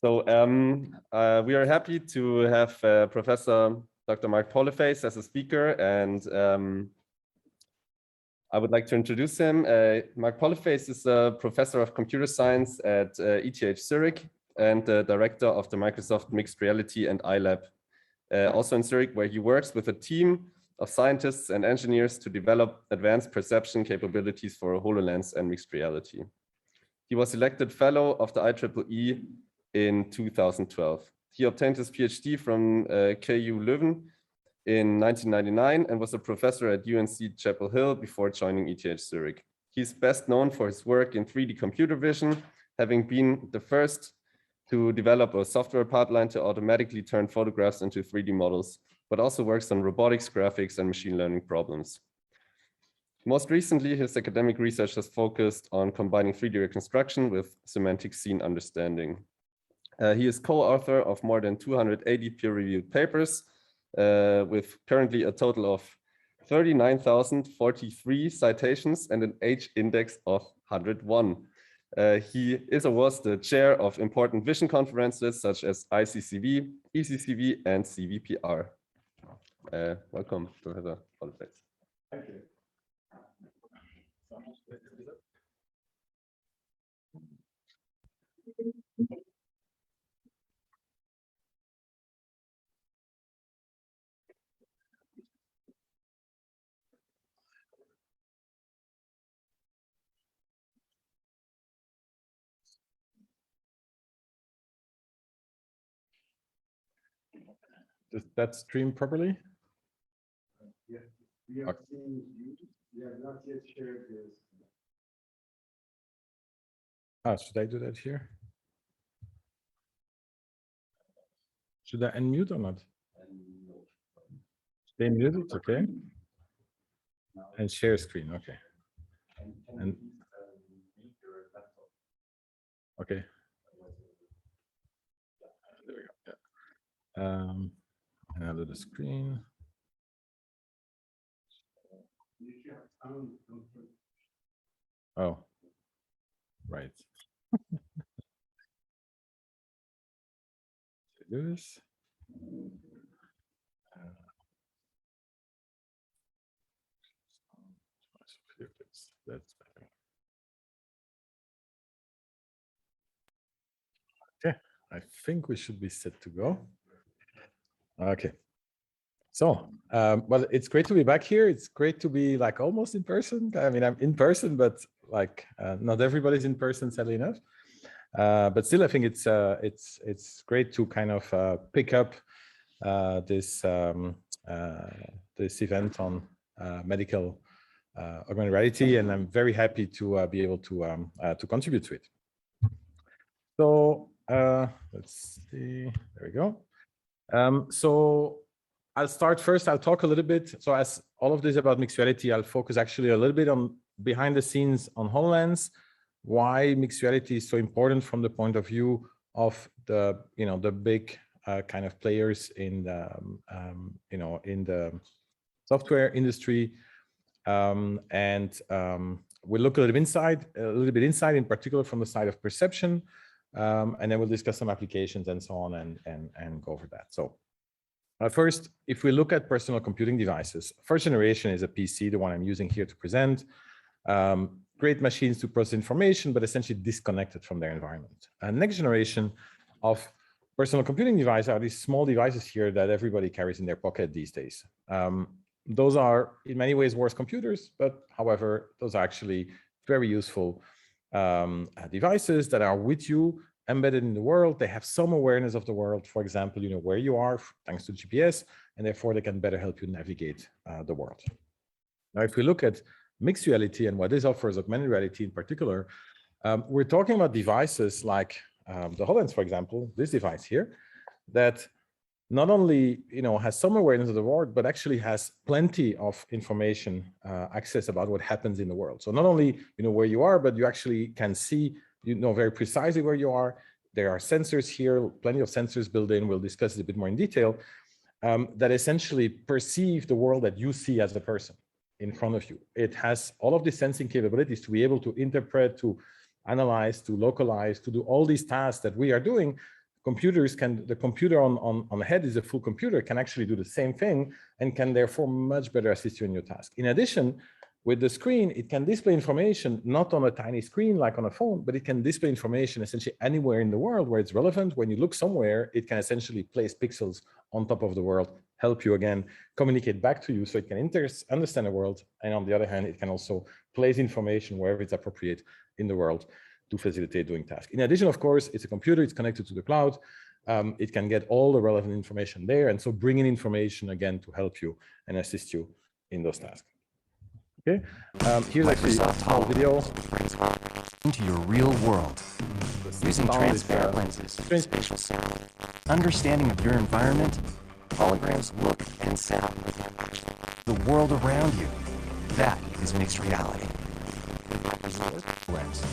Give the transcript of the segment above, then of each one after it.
We are happy to have Professor Dr. Marc Pollefeys as a speaker, and I would like to introduce him. Marc Pollefeys is a professor of computer science at ETH Zurich and the director of the Microsoft Mixed Reality and iLab, also in Zurich, where he works with a team of scientists and engineers to develop advanced perception capabilities for HoloLens and mixed reality. He was elected fellow of the IEEE in 2012. He obtained his PhD from KU Leuven in 1999 and was a professor at UNC Chapel Hill before joining ETH Zurich. He's best known for his work in 3D computer vision, having been the first to develop a software pipeline to automatically turn photographs into 3D models, but also works on robotics, graphics, and machine learning problems. Most recently, his academic research has focused on combining 3D reconstruction with semantic scene understanding. He is co-author of more than 280 peer-reviewed papers, with currently a total of 39,043 citations and an H index of 101. He is or was the chair of important vision conferences such as ICCV, ECCV, and CVPR. Welcome, Professor Pollefeys. Thank you. Does that stream properly? Yeah, we have seen you. We have not yet shared this. Should I do that here? Should I unmute or not? Stay muted, okay. And share screen, okay. And okay. There we go. Yeah. And I'll do the screen. Oh, right. Do this. That's better. Okay, I think we should be set to go. Okay. So, well, it's great to be back here. It's great to be like almost in person. I mean, I'm in person, but like not everybody's in person, sadly enough. But still, I think it's great to kind of pick up this event on medical augmented reality, and I'm very happy to be able to contribute to it. So let's see. There we go. So I'll start first. I'll talk a little bit. So as all of this about mixed reality, I'll focus actually a little bit on behind the scenes on HoloLens, why mixed reality is so important from the point of view of the the big kind of players in the in the software industry, and we'll look a little bit inside, in particular from the side of perception, and then we'll discuss some applications and so on, and go over that. So first, if we look at personal computing devices, first generation is a PC, the one I'm using here to present. Great machines to process information, but essentially disconnected from their environment. And next generation of personal computing devices are these small devices here that everybody carries in their pocket these days. Those are in many ways worse computers, but however, those are actually very useful devices that are with you, embedded in the world. They have some awareness of the world, for example, where you are thanks to GPS, and therefore they can better help you navigate the world. Now, if we look at mixed reality and what this offers, augmented reality in particular, we're talking about devices like the HoloLens, for example, this device here, that not only has some awareness of the world, but actually has plenty of information access about what happens in the world. So not only where you are, but you actually can see very precisely where you are. There are sensors here, plenty of sensors built in. We'll discuss it a bit more in detail, that essentially perceive the world that you see as a person in front of you. It has all of the sensing capabilities to be able to interpret, to analyze, to localize, to do all these tasks that we are doing the computer on the head is a full computer, can actually do the same thing and can therefore much better assist you in your task. In addition, with the screen, it can display information, not on a tiny screen like on a phone, but it can display information essentially anywhere in the world where it's relevant. When you look somewhere, it can essentially place pixels on top of the world, help you again, communicate back to you so it can understand the world. And on the other hand, it can also place information wherever it's appropriate in the world to facilitate doing tasks. In addition, of course, it's a computer, it's connected to the cloud. It can get all the relevant information there. And so bring in information again to help you and assist you in those tasks. Okay, here's actually a small video into your real world using transparent lenses, spatial sound, understanding of your environment, holograms look and sound the world around you. That is mixed reality.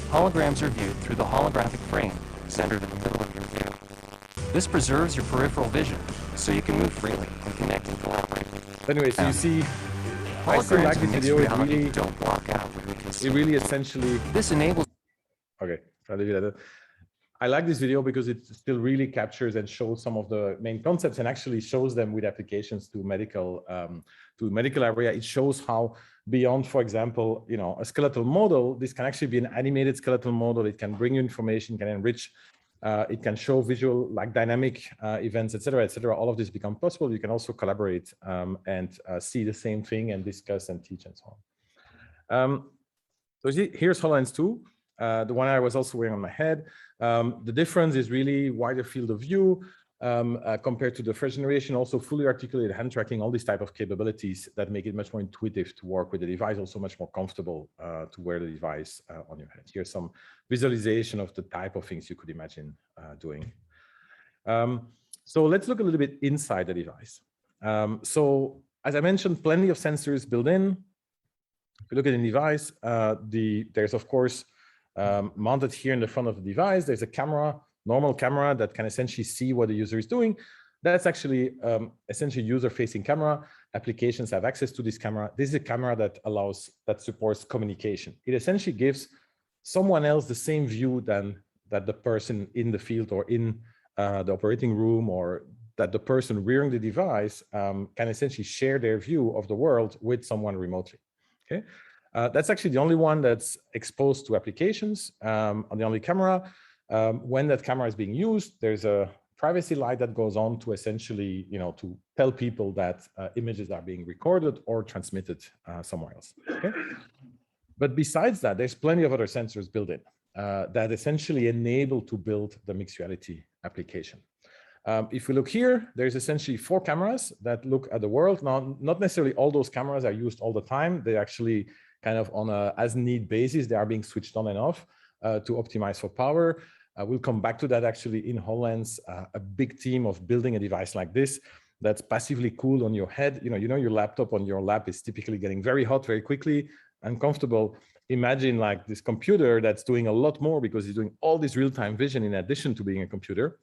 Holograms are viewed through the holographic frame centered in the middle of your view. This preserves your peripheral vision so you can move freely and connect and collaborate. Anyway, so you see, I still like this video. It really essentially. This enables. Okay, I'll leave it at that. I like this video because it still really captures and shows some of the main concepts and actually shows them with applications to medical area. It shows how beyond, for example, a skeletal model, this can actually be an animated skeletal model. It can bring you information, can enrich. It can show visual, like dynamic events, etc., etc. All of this become possible. You can also collaborate and see the same thing and discuss and teach and so on. So here's HoloLens 2, the one I was also wearing on my head. The difference is really wider field of view compared to the first generation, also fully articulated hand tracking, all these type of capabilities that make it much more intuitive to work with the device, also much more comfortable to wear the device on your head. Here's some visualization of the type of things you could imagine doing. So let's look a little bit inside the device. So as I mentioned, plenty of sensors built in. If you look at the device, there's of course mounted here in the front of the device, there's a camera, normal camera that can essentially see what the user is doing. That's actually essentially user-facing camera. Applications have access to this camera. This is a camera that supports communication. It essentially gives someone else the same view that the person in the field or in the operating room, or that the person wearing the device can essentially share their view of the world with someone remotely. Okay, that's actually the only one that's exposed to applications on the only camera. When that camera is being used, there's a privacy light that goes on to essentially, to tell people that images are being recorded or transmitted somewhere else. Okay? But besides that, there's plenty of other sensors built in that essentially enable to build the mixed reality application. If we look here, there's essentially 4 cameras that look at the world. Now, not necessarily all those cameras are used all the time. They actually kind of on a as-need basis, they are being switched on and off to optimize for power. We'll come back to that actually in HoloLens, a big team of building a device like this that's passively cooled on your head. Your laptop on your lap is typically getting very hot very quickly, uncomfortable. Imagine like this computer that's doing a lot more because it's doing all this real-time vision in addition to being a computer.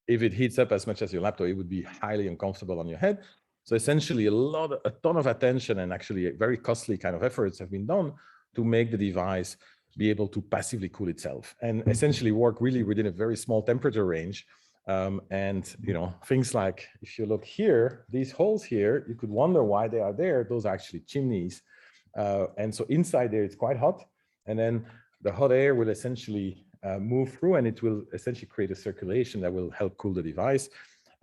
If it heats up as much as your laptop, it would be highly uncomfortable on your head. So essentially a ton of attention and actually very costly kind of efforts have been done to make the device be able to passively cool itself and essentially work really within a very small temperature range. Things like if you look here, these holes here, you could wonder why they are there. Those are actually chimneys. And so inside there, it's quite hot. And then the hot air will essentially move through and it will essentially create a circulation that will help cool the device.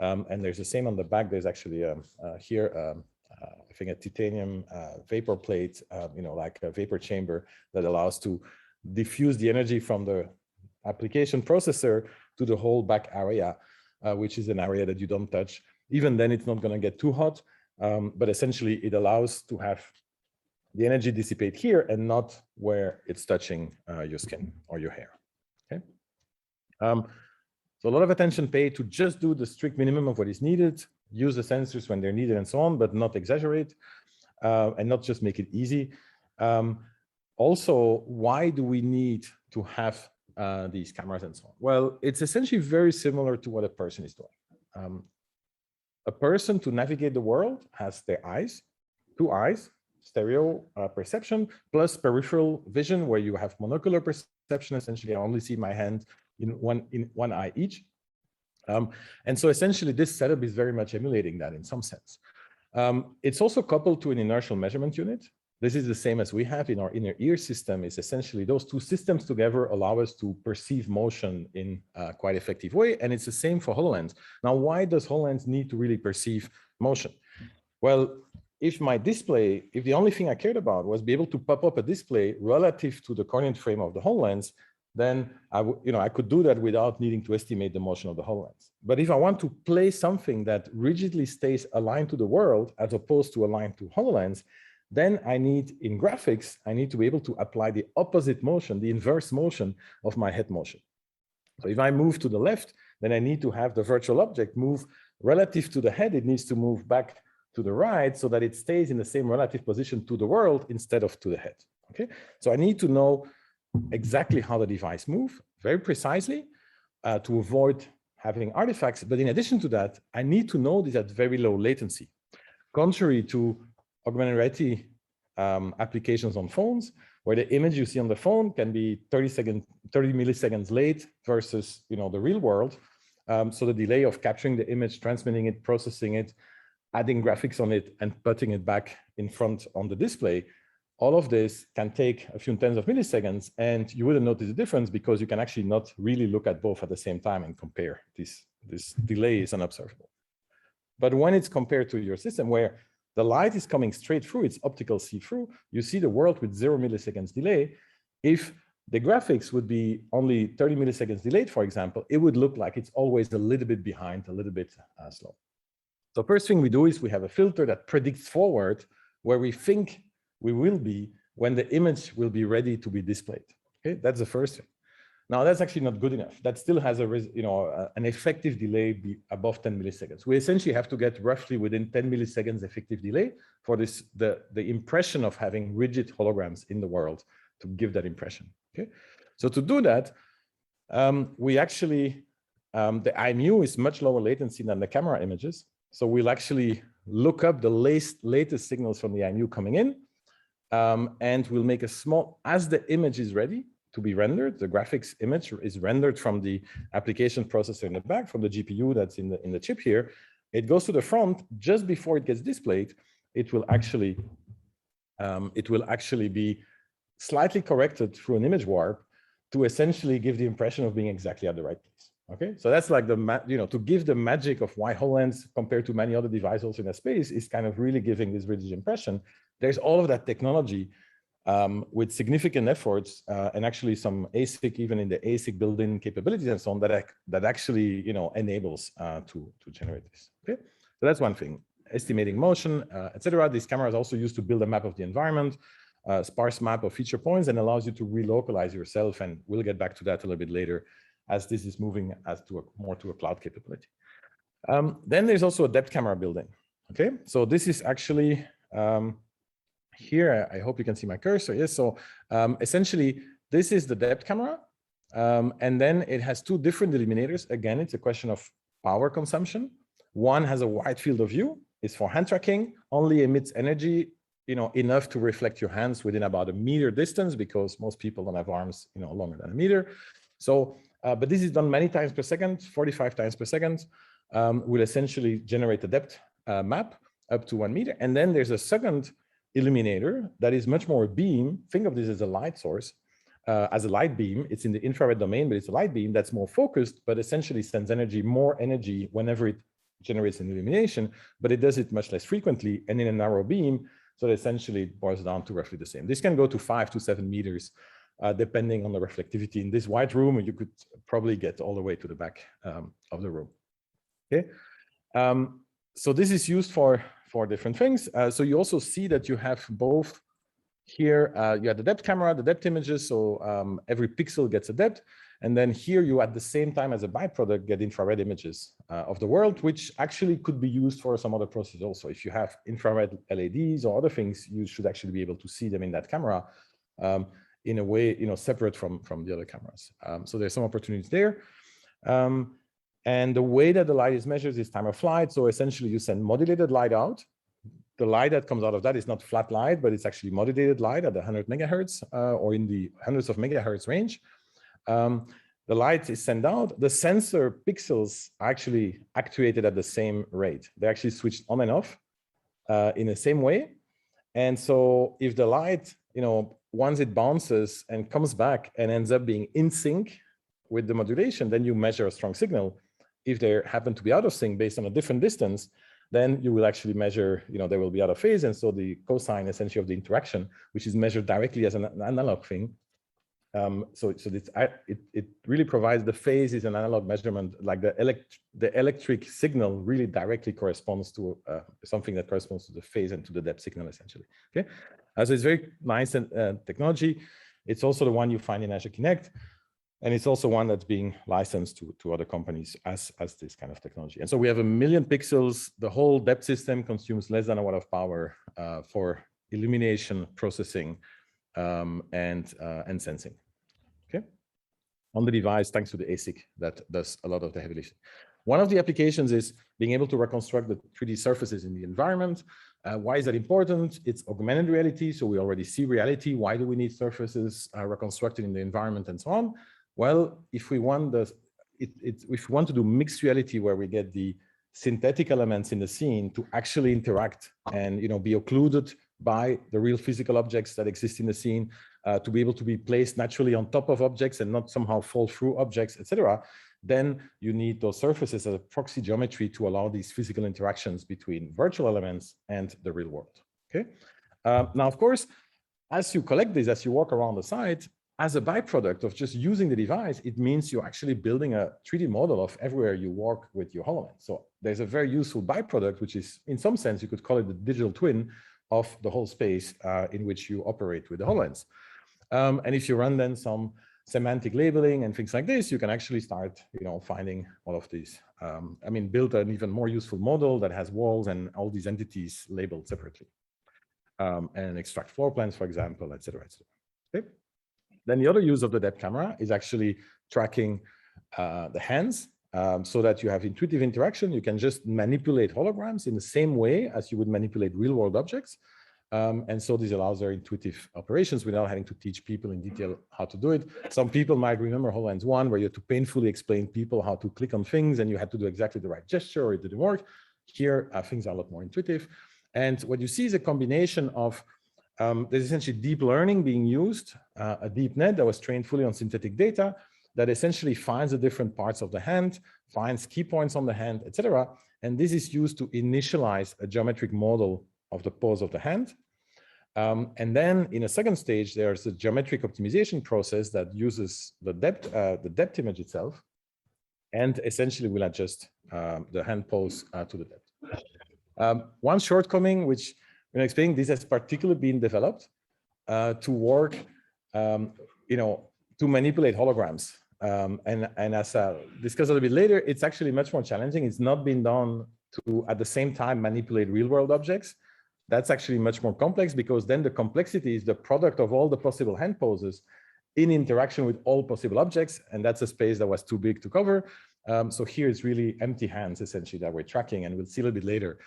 And there's the same on the back. There's actually here, I think a titanium vapor plate, like a vapor chamber that allows to diffuse the energy from the application processor to the whole back area, which is an area that you don't touch. Even then, it's not going to get too hot, but essentially it allows to have the energy dissipate here and not where it's touching your skin or your hair. Okay. So a lot of attention paid to just do the strict minimum of what is needed, use the sensors when they're needed and so on, but not exaggerate and not just make it easy. Also, why do we need to have these cameras and so on? Well, it's essentially very similar to what a person is doing. A person to navigate the world has their eyes, 2 eyes, stereo perception, plus peripheral vision, where you have monocular perception. Essentially, I only see my hand in one eye each. And so essentially this setup is very much emulating that in some sense. It's also coupled to an inertial measurement unit. This is the same as we have in our inner ear system. Is essentially those two systems together allow us to perceive motion in a quite effective way. And it's the same for HoloLens. Now, why does HoloLens need to really perceive motion? Well, if the only thing I cared about was be able to pop up a display relative to the coordinate frame of the HoloLens, then I could do that without needing to estimate the motion of the HoloLens. But if I want to play something that rigidly stays aligned to the world as opposed to aligned to HoloLens, then I need, in graphics, I need to be able to apply the opposite motion, the inverse motion of my head motion. So if I move to the left, then I need to have the virtual object move relative to the head. It needs to move back to the right so that it stays in the same relative position to the world instead of to the head. Okay, so I need to know exactly how the device moves very precisely to avoid having artifacts. But in addition to that, I need to know this at very low latency. Contrary to augmented reality applications on phones, where the image you see on the phone can be 30 milliseconds late versus the real world. So the delay of capturing the image, transmitting it, processing it, adding graphics on it, and putting it back in front on the display, all of this can take a few tens of milliseconds, and you wouldn't notice the difference because you can actually not really look at both at the same time and compare. This delay is unobservable. But when it's compared to your system where the light is coming straight through, it's optical see-through, you see the world with 0 milliseconds delay. If the graphics would be only 30 milliseconds delayed, for example, it would look like it's always a little bit behind, a little bit slow. So first thing we do is we have a filter that predicts forward where we think we will be when the image will be ready to be displayed. Okay, that's the first thing. Now that's actually not good enough. That still has an effective delay above 10 milliseconds. We essentially have to get roughly within 10 milliseconds effective delay for the impression of having rigid holograms in the world to give that impression. Okay, so to do that, we actually the IMU is much lower latency than the camera images. So we'll actually look up the latest signals from the IMU coming in, and we'll make a small, as the image is ready to be rendered, the graphics image is rendered from the application processor in the back, from the GPU that's in the chip here. It goes to the front just before it gets displayed. It will actually be slightly corrected through an image warp to essentially give the impression of being exactly at the right place. Okay, so that's like to give the magic of why HoloLens compared to many other devices in the space is kind of really giving this rigid impression. There's all of that technology with significant efforts and actually some ASIC, even in the ASIC built-in capabilities and so on, that actually enables to generate this. Okay, so that's one thing. Estimating motion, etc. This camera is also used to build a map of the environment, sparse map of feature points, and allows you to relocalize yourself. And we'll get back to that a little bit later, as this is moving more to a cloud capability. Then there's also a depth camera building. Okay, so this is actually here. I hope you can see my cursor. Yes, so essentially this is the depth camera, and then it has two different illuminators. Again, it's a question of power consumption. One has a wide field of view, it's for hand tracking, only emits energy enough to reflect your hands within about a meter distance, because most people don't have arms longer than a meter. So but this is done many times per second, 45 times per second, will essentially generate a depth map up to 1 meter. And then there's a second illuminator that is much more a beam. Think of this as a light source, as a light beam. It's in the infrared domain, but it's a light beam that's more focused, but essentially sends more energy whenever it generates an illumination, but it does it much less frequently and in a narrow beam. So essentially it boils down to roughly the same. This can go to 5 to 7 meters. Depending on the reflectivity. In this white room, you could probably get all the way to the back of the room. Okay, so this is used for different things. So you also see that you have both here. You have the depth camera, the depth images. So every pixel gets a depth, and then here you at the same time as a byproduct get infrared images of the world, which actually could be used for some other processes also. If you have infrared LEDs or other things, you should actually be able to see them in that camera. In a way, separate from the other cameras. So there's some opportunities there. And the way that the light is measured is time of flight. So essentially you send modulated light out. The light that comes out of that is not flat light, but it's actually modulated light at 100 megahertz or in the hundreds of megahertz range. the light is sent out, the sensor pixels are actually actuated at the same rate. They're actually switched on and off in the same way. And so if the light, once it bounces and comes back and ends up being in sync with the modulation, then you measure a strong signal. If they happen to be out of sync based on a different distance, then you will actually measure, they will be out of phase. And so the cosine essentially of the interaction, which is measured directly as an analog thing. So it really provides the phase is an analog measurement, like the electric signal really directly corresponds to something that corresponds to the phase and to the depth signal essentially. Okay, so it's very nice technology. It's also the one you find in Azure Kinect, and it's also one that's being licensed to other companies as this kind of technology. And so we have 1 million pixels. The whole depth system consumes less than a watt of power for illumination, processing, and sensing. Okay, on the device, thanks to the ASIC that does a lot of the heavy lifting. One of the applications is being able to reconstruct the 3D surfaces in the environment. Why is that important? It's augmented reality, so we already see reality. Why do we need surfaces reconstructed in the environment and so on? Well, if we want if we want to do mixed reality, where we get the synthetic elements in the scene to actually interact and be occluded by the real physical objects that exist in the scene, to be able to be placed naturally on top of objects and not somehow fall through objects, etc., then you need those surfaces as a proxy geometry to allow these physical interactions between virtual elements and the real world. Okay. Now, of course, as you collect this, as you walk around the site, as a byproduct of just using the device, it means you're actually building a 3D model of everywhere you walk with your HoloLens. So there's a very useful byproduct, which is, in some sense, you could call it the digital twin of the whole space in which you operate with the HoloLens. And if you run then some semantic labeling and things like this, you can actually start, finding all of these. Build an even more useful model that has walls and all these entities labeled separately, and extract floor plans, for example, etc., etc. Okay. Then the other use of the depth camera is actually tracking the hands, so that you have intuitive interaction. You can just manipulate holograms in the same way as you would manipulate real-world objects. And so this allows very intuitive operations without having to teach people in detail how to do it. Some people might remember HoloLens 1, where you had to painfully explain people how to click on things and you had to do exactly the right gesture or it didn't work. Here, things are a lot more intuitive. And what you see is a combination of, there's essentially deep learning being used, a deep net that was trained fully on synthetic data that essentially finds the different parts of the hand, finds key points on the hand, etc. And this is used to initialize a geometric model of the pose of the hand. And then in a second stage, there's a geometric optimization process that uses the depth image itself, and essentially will adjust the hand pose to the depth. One shortcoming, which I'm explaining, this has particularly been developed to work, to manipulate holograms. And as I'll discuss a little bit later, it's actually much more challenging. It's not been done to, at the same time, manipulate real-world objects. That's actually much more complex, because then the complexity is the product of all the possible hand poses in interaction with all possible objects, and that's a space that was too big to cover. So here it's really empty hands, essentially, that we're tracking, and we'll see a little bit later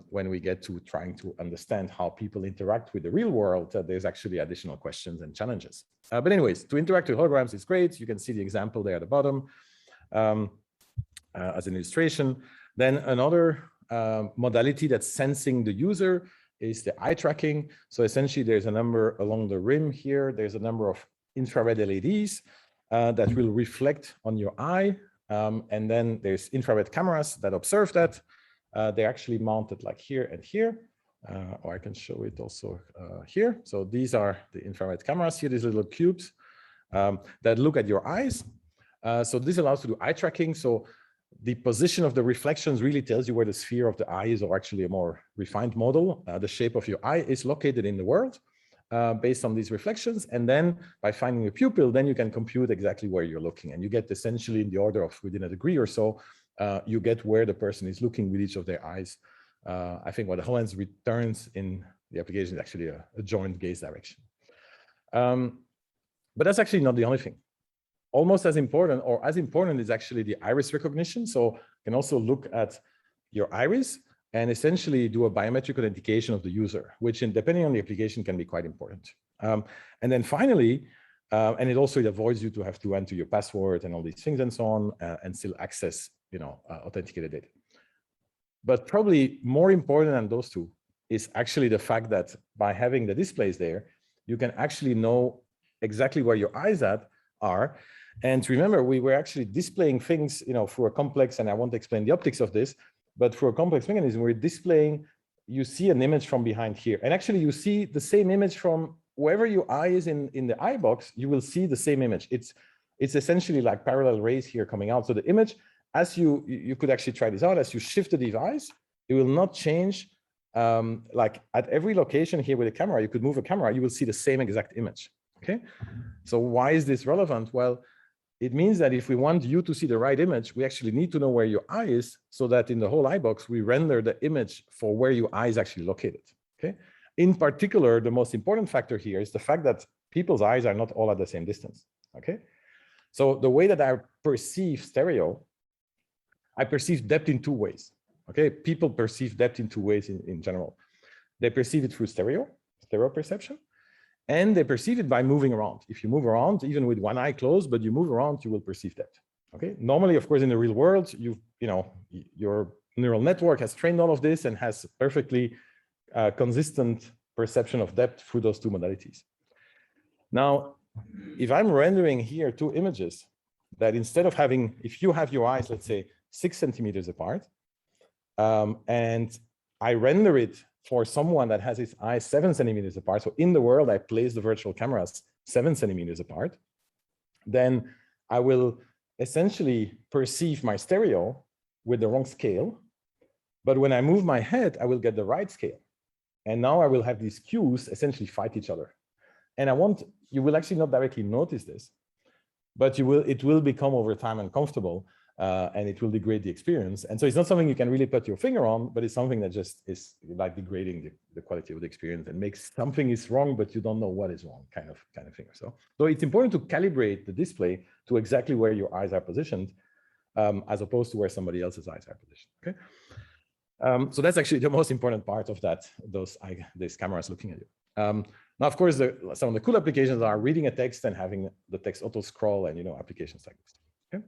when we get to trying to understand how people interact with the real world. There's actually additional questions and challenges. But anyways, to interact with holograms is great. You can see the example there at the bottom as an illustration. Then another modality that's sensing the user is the eye tracking. So essentially, there's a number along the rim here. There's a number of infrared LEDs that will reflect on your eye. And then there's infrared cameras that observe that. They're actually mounted like here and here, or I can show it also here. So these are the infrared cameras here, these little cubes that look at your eyes. So this allows you to do eye tracking. So the position of the reflections really tells you where the sphere of the eye is, or actually a more refined model. The shape of your eye is located in the world based on these reflections. And then by finding a pupil, then you can compute exactly where you're looking. And you get essentially in the order of within a degree or so, you get where the person is looking with each of their eyes. I think what the HoloLens returns in the application is actually a joint gaze direction. But that's actually not the only thing. Almost as important, or as important, is actually the iris recognition. So you can also look at your iris and essentially do a biometric authentication of the user, which, depending on the application, can be quite important. And then finally, And it also avoids you to have to enter your password and all these things and so on, and still access, authenticated data. But probably more important than those two is actually the fact that by having the displays there, you can actually know exactly where your eyes are. And remember, we were actually displaying things, through a complex, and I won't explain the optics of this, but through a complex mechanism, we're displaying, you see an image from behind here. And actually you see the same image from wherever your eye is in the eye box, you will see the same image. It's essentially like parallel rays here coming out. So the image, as you could actually try this out, as you shift the device, it will not change. Like at every location here with a camera, you could move a camera, you will see the same exact image. Okay. So why is this relevant? Well, it means that if we want you to see the right image, we actually need to know where your eye is, so that in the whole eye box, we render the image for where your eye is actually located. Okay. In particular, the most important factor here is the fact that people's eyes are not all at the same distance. Okay. So the way that I perceive stereo, I perceive depth in two ways. Okay. People perceive depth in two ways in general. They perceive it through stereo perception. And they perceive it by moving around. If you move around, even with one eye closed, but you move around, you will perceive that. Okay. Normally, of course, in the real world, your neural network has trained all of this and has perfectly consistent perception of depth through those two modalities. Now, if I'm rendering here two images that instead of having, if you have your eyes, let's say 6 centimeters apart, and I render it for someone that has his eyes 7 centimeters apart. So in the world, I place the virtual cameras 7 centimeters apart. Then I will essentially perceive my stereo with the wrong scale. But when I move my head, I will get the right scale. And now I will have these cues essentially fight each other. And you will actually not directly notice this, but it will become over time uncomfortable. And it will degrade the experience. And so it's not something you can really put your finger on, but it's something that just is like degrading the quality of the experience and makes something is wrong, but you don't know what is wrong, kind of thing. So it's important to calibrate the display to exactly where your eyes are positioned, as opposed to where somebody else's eyes are positioned. Okay. So that's actually the most important part of these cameras looking at you. Now, of course, some of the cool applications are reading a text and having the text auto scroll and applications like this. Okay.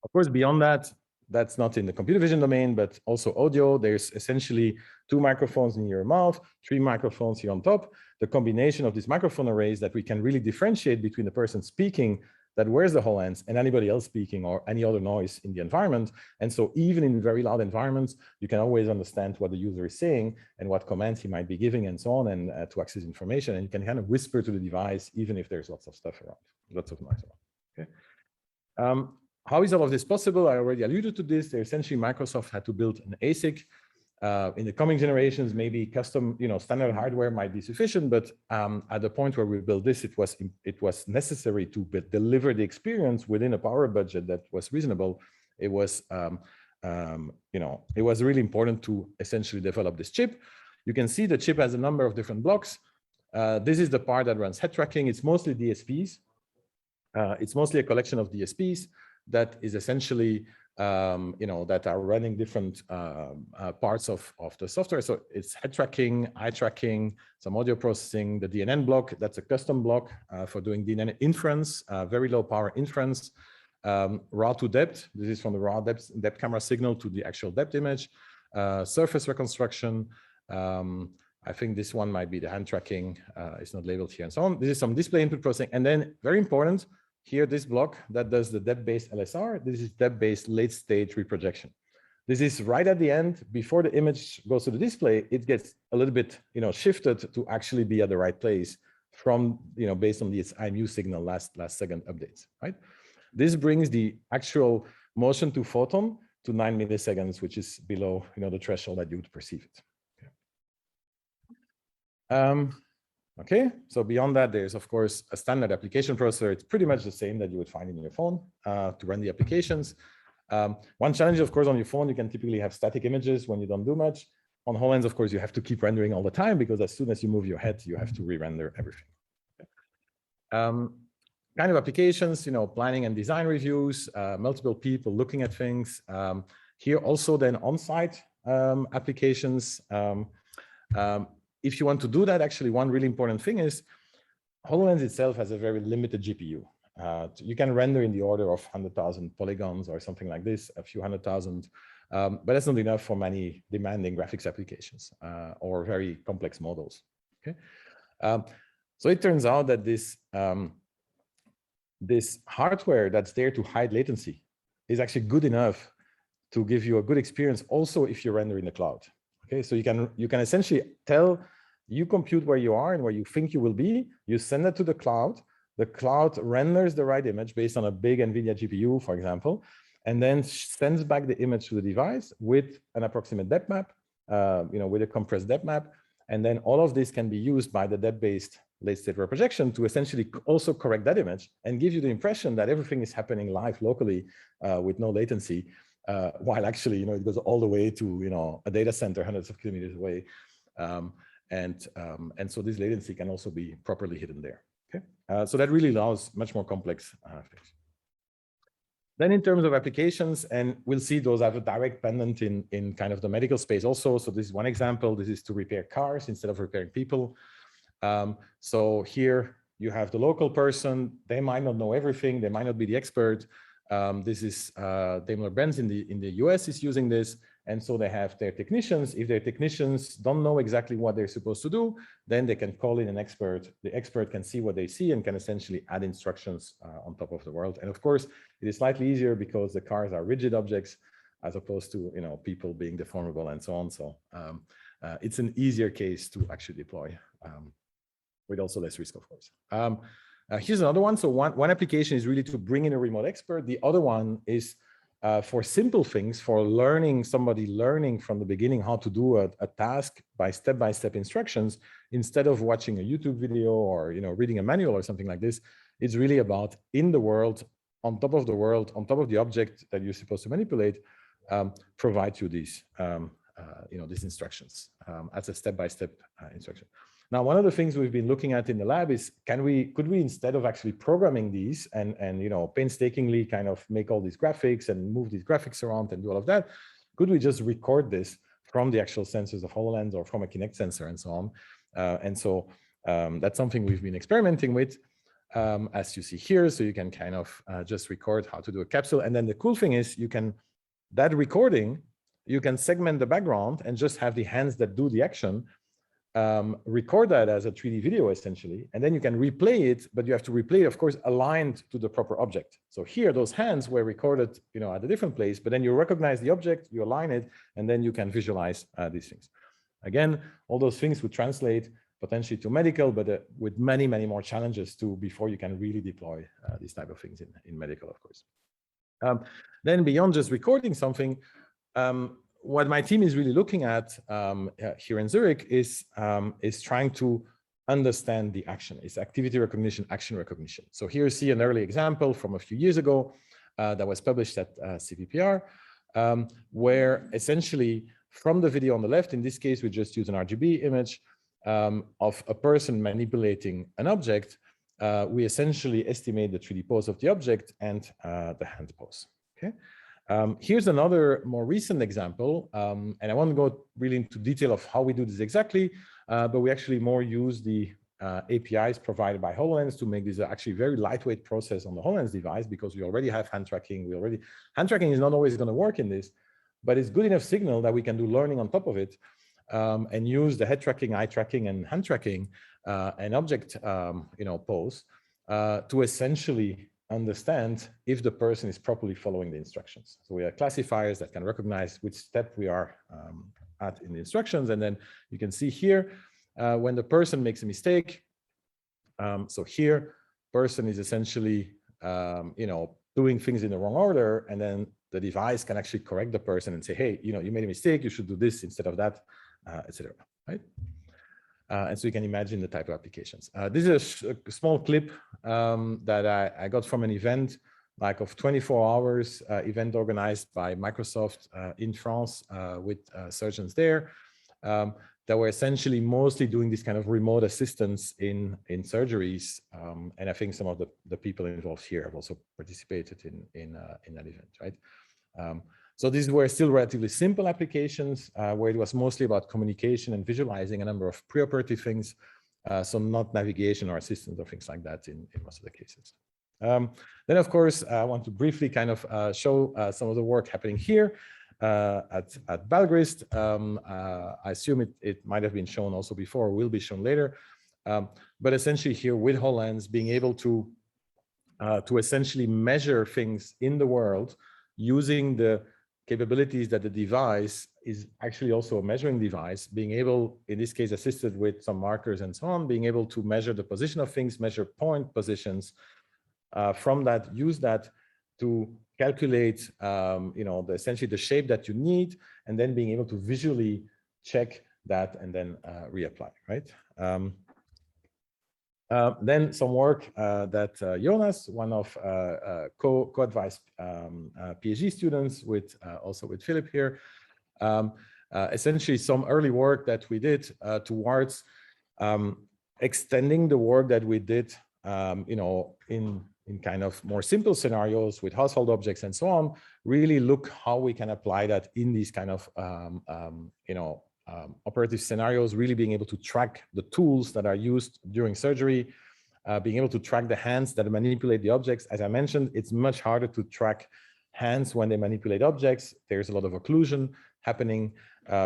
Of course, beyond that, that's not in the computer vision domain, but also audio. There's essentially 2 microphones in your mouth, 3 microphones here on top. The combination of these microphone arrays that we can really differentiate between the person speaking that wears the HoloLens and anybody else speaking or any other noise in the environment. And so even in very loud environments, you can always understand what the user is saying and what commands he might be giving and so on, and to access information. And you can kind of whisper to the device, even if there's lots of stuff around, lots of noise around. Okay. How is all of this possible? I already alluded to this. Essentially, Microsoft had to build an ASIC. In the coming generations, maybe custom, standard hardware might be sufficient. But at the point where we built this, it was necessary to deliver the experience within a power budget that was reasonable. It was, it was really important to essentially develop this chip. You can see the chip has a number of different blocks. This is the part that runs head tracking. It's mostly DSPs. It's mostly a collection of DSPs that is essentially, that are running different parts of the software. So it's head tracking, eye tracking, some audio processing, the DNN block, that's a custom block for doing DNN inference, very low power inference, raw to depth. This is from the raw depth camera signal to the actual depth image, surface reconstruction. I think this one might be the hand tracking. It's not labeled here and so on. This is some display input processing. And then very important, here, this block that does the depth-based LSR, this is depth-based late-stage reprojection. This is right at the end, before the image goes to the display, it gets a little bit, shifted to actually be at the right place from, based on its IMU signal last second updates, right? This brings the actual motion to photon to 9 milliseconds, which is below, the threshold that you would perceive it. Okay. Okay, so beyond that, there's of course a standard application processor. It's pretty much the same that you would find in your phone to run the applications. One challenge, of course, on your phone, you can typically have static images when you don't do much. On HoloLens, of course, you have to keep rendering all the time because as soon as you move your head, you have to re-render everything. Kind of applications, planning and design reviews, multiple people looking at things. Here also then on-site applications. If you want to do that, actually, one really important thing is HoloLens itself has a very limited GPU. You can render in the order of 100,000 polygons or something like this, a few 100,000, but that's not enough for many demanding graphics applications or very complex models. Okay, so it turns out that this this hardware that's there to hide latency is actually good enough to give you a good experience also if you render in the cloud. Okay, so you can essentially tell, you compute where you are and where you think you will be, you send it to the cloud renders the right image based on a big NVIDIA GPU, for example, and then sends back the image to the device with an approximate depth map, with a compressed depth map. And then all of this can be used by the depth-based late-state reprojection to essentially also correct that image and give you the impression that everything is happening live locally with no latency, while actually, it goes all the way to, a data center hundreds of kilometers away. And so this latency can also be properly hidden there. Okay, so that really allows much more complex things. Then in terms of applications, and we'll see those have a direct pendant in kind of the medical space also. So this is one example. This is to repair cars instead of repairing people. So here you have the local person. They might not know everything. They might not be the expert. This is Daimler-Benz in the US is using this. And so they have their technicians. If their technicians don't know exactly what they're supposed to do, then they can call in an expert. The expert can see what they see and can essentially add instructions on top of the world. And of course, it is slightly easier because the cars are rigid objects as opposed to people being deformable and so on. So it's an easier case to actually deploy with also less risk, of course. Here's another one. So one application is really to bring in a remote expert. The other one is for simple things, for somebody learning from the beginning how to do a task by step-by-step instructions, instead of watching a YouTube video or reading a manual or something like this. It's really about in the world, on top of the world, on top of the object that you're supposed to manipulate, provide you these these instructions as a step-by-step instruction. Now, one of the things we've been looking at in the lab is, could we instead of actually programming these and painstakingly kind of make all these graphics and move these graphics around and do all of that, could we just record this from the actual sensors of HoloLens or from a Kinect sensor and so on? And so that's something we've been experimenting with, as you see here. So you can kind of just record how to do a capsule. And then the cool thing is that recording, you can segment the background and just have the hands that do the action. Record that as a 3D video essentially, and then you can replay it, but you have to replay it, of course, aligned to the proper object. So here, those hands were recorded, at a different place, but then you recognize the object, you align it, and then you can visualize these things. Again, all those things would translate potentially to medical, but with many, many more challenges before you can really deploy these type of things in medical, of course. Then beyond just recording something, what my team is really looking at here in Zurich is trying to understand the action. It's activity recognition, action recognition. So here you see an early example from a few years ago that was published at CVPR, where essentially from the video on the left, in this case, we just use an RGB image of a person manipulating an object. We essentially estimate the 3D pose of the object and the hand pose. Okay. Here's another more recent example, and I won't go really into detail of how we do this exactly, but we actually more use the APIs provided by HoloLens to make this actually very lightweight process on the HoloLens device, because we already have hand tracking. Hand tracking is not always going to work in this, but it's good enough signal that we can do learning on top of it and use the head tracking, eye tracking, and hand tracking and object pose to essentially understand if the person is properly following the instructions. So we have classifiers that can recognize which step we are at in the instructions. And then you can see here when the person makes a mistake. So here, person is essentially, doing things in the wrong order. And then the device can actually correct the person and say, hey, you made a mistake. You should do this instead of that, etc. Right? And so you can imagine the type of applications. This is a small clip that I got from an event, like of 24 hours event organized by Microsoft in France with surgeons there that were essentially mostly doing this kind of remote assistance in surgeries. And I think some of the people involved here have also participated in that event, right? So these were still relatively simple applications where it was mostly about communication and visualizing a number of preoperative things. so not navigation or assistance or things like that in most of the cases. Then, of course, I want to briefly kind of show some of the work happening here at Balgrist. I assume it might have been shown also before, will be shown later. But essentially here with HoloLens, being able to essentially measure things in the world using the capabilities that the device is actually also a measuring device, being able, in this case, assisted with some markers and so on, being able to measure the position of things, measure point positions, from that, use that to calculate, essentially the shape that you need, and then being able to visually check that and then reapply, right? Then some work that Jonas, one of co-advised PhD students with also with Philip here, essentially some early work that we did towards extending the work that we did, in kind of more simple scenarios with household objects and so on, really look how we can apply that in these kind of, operative scenarios, really being able to track the tools that are used during surgery, being able to track the hands that manipulate the objects. As I mentioned, it's much harder to track hands when they manipulate objects. There's a lot of occlusion happening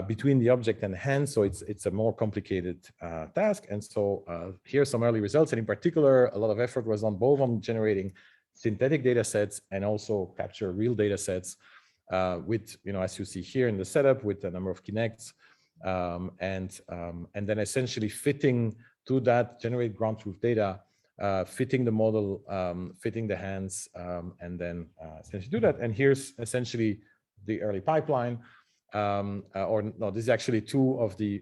between the object and the hand, so it's a more complicated task. And so here's some early results, and in particular, a lot of effort was done both on generating synthetic data sets and also capture real data sets with, as you see here in the setup, with a number of Kinects, and then essentially fitting to that, generate ground truth data, fitting the model, fitting the hands, and then essentially do that. And here's essentially the early pipeline, or no, this is actually two of the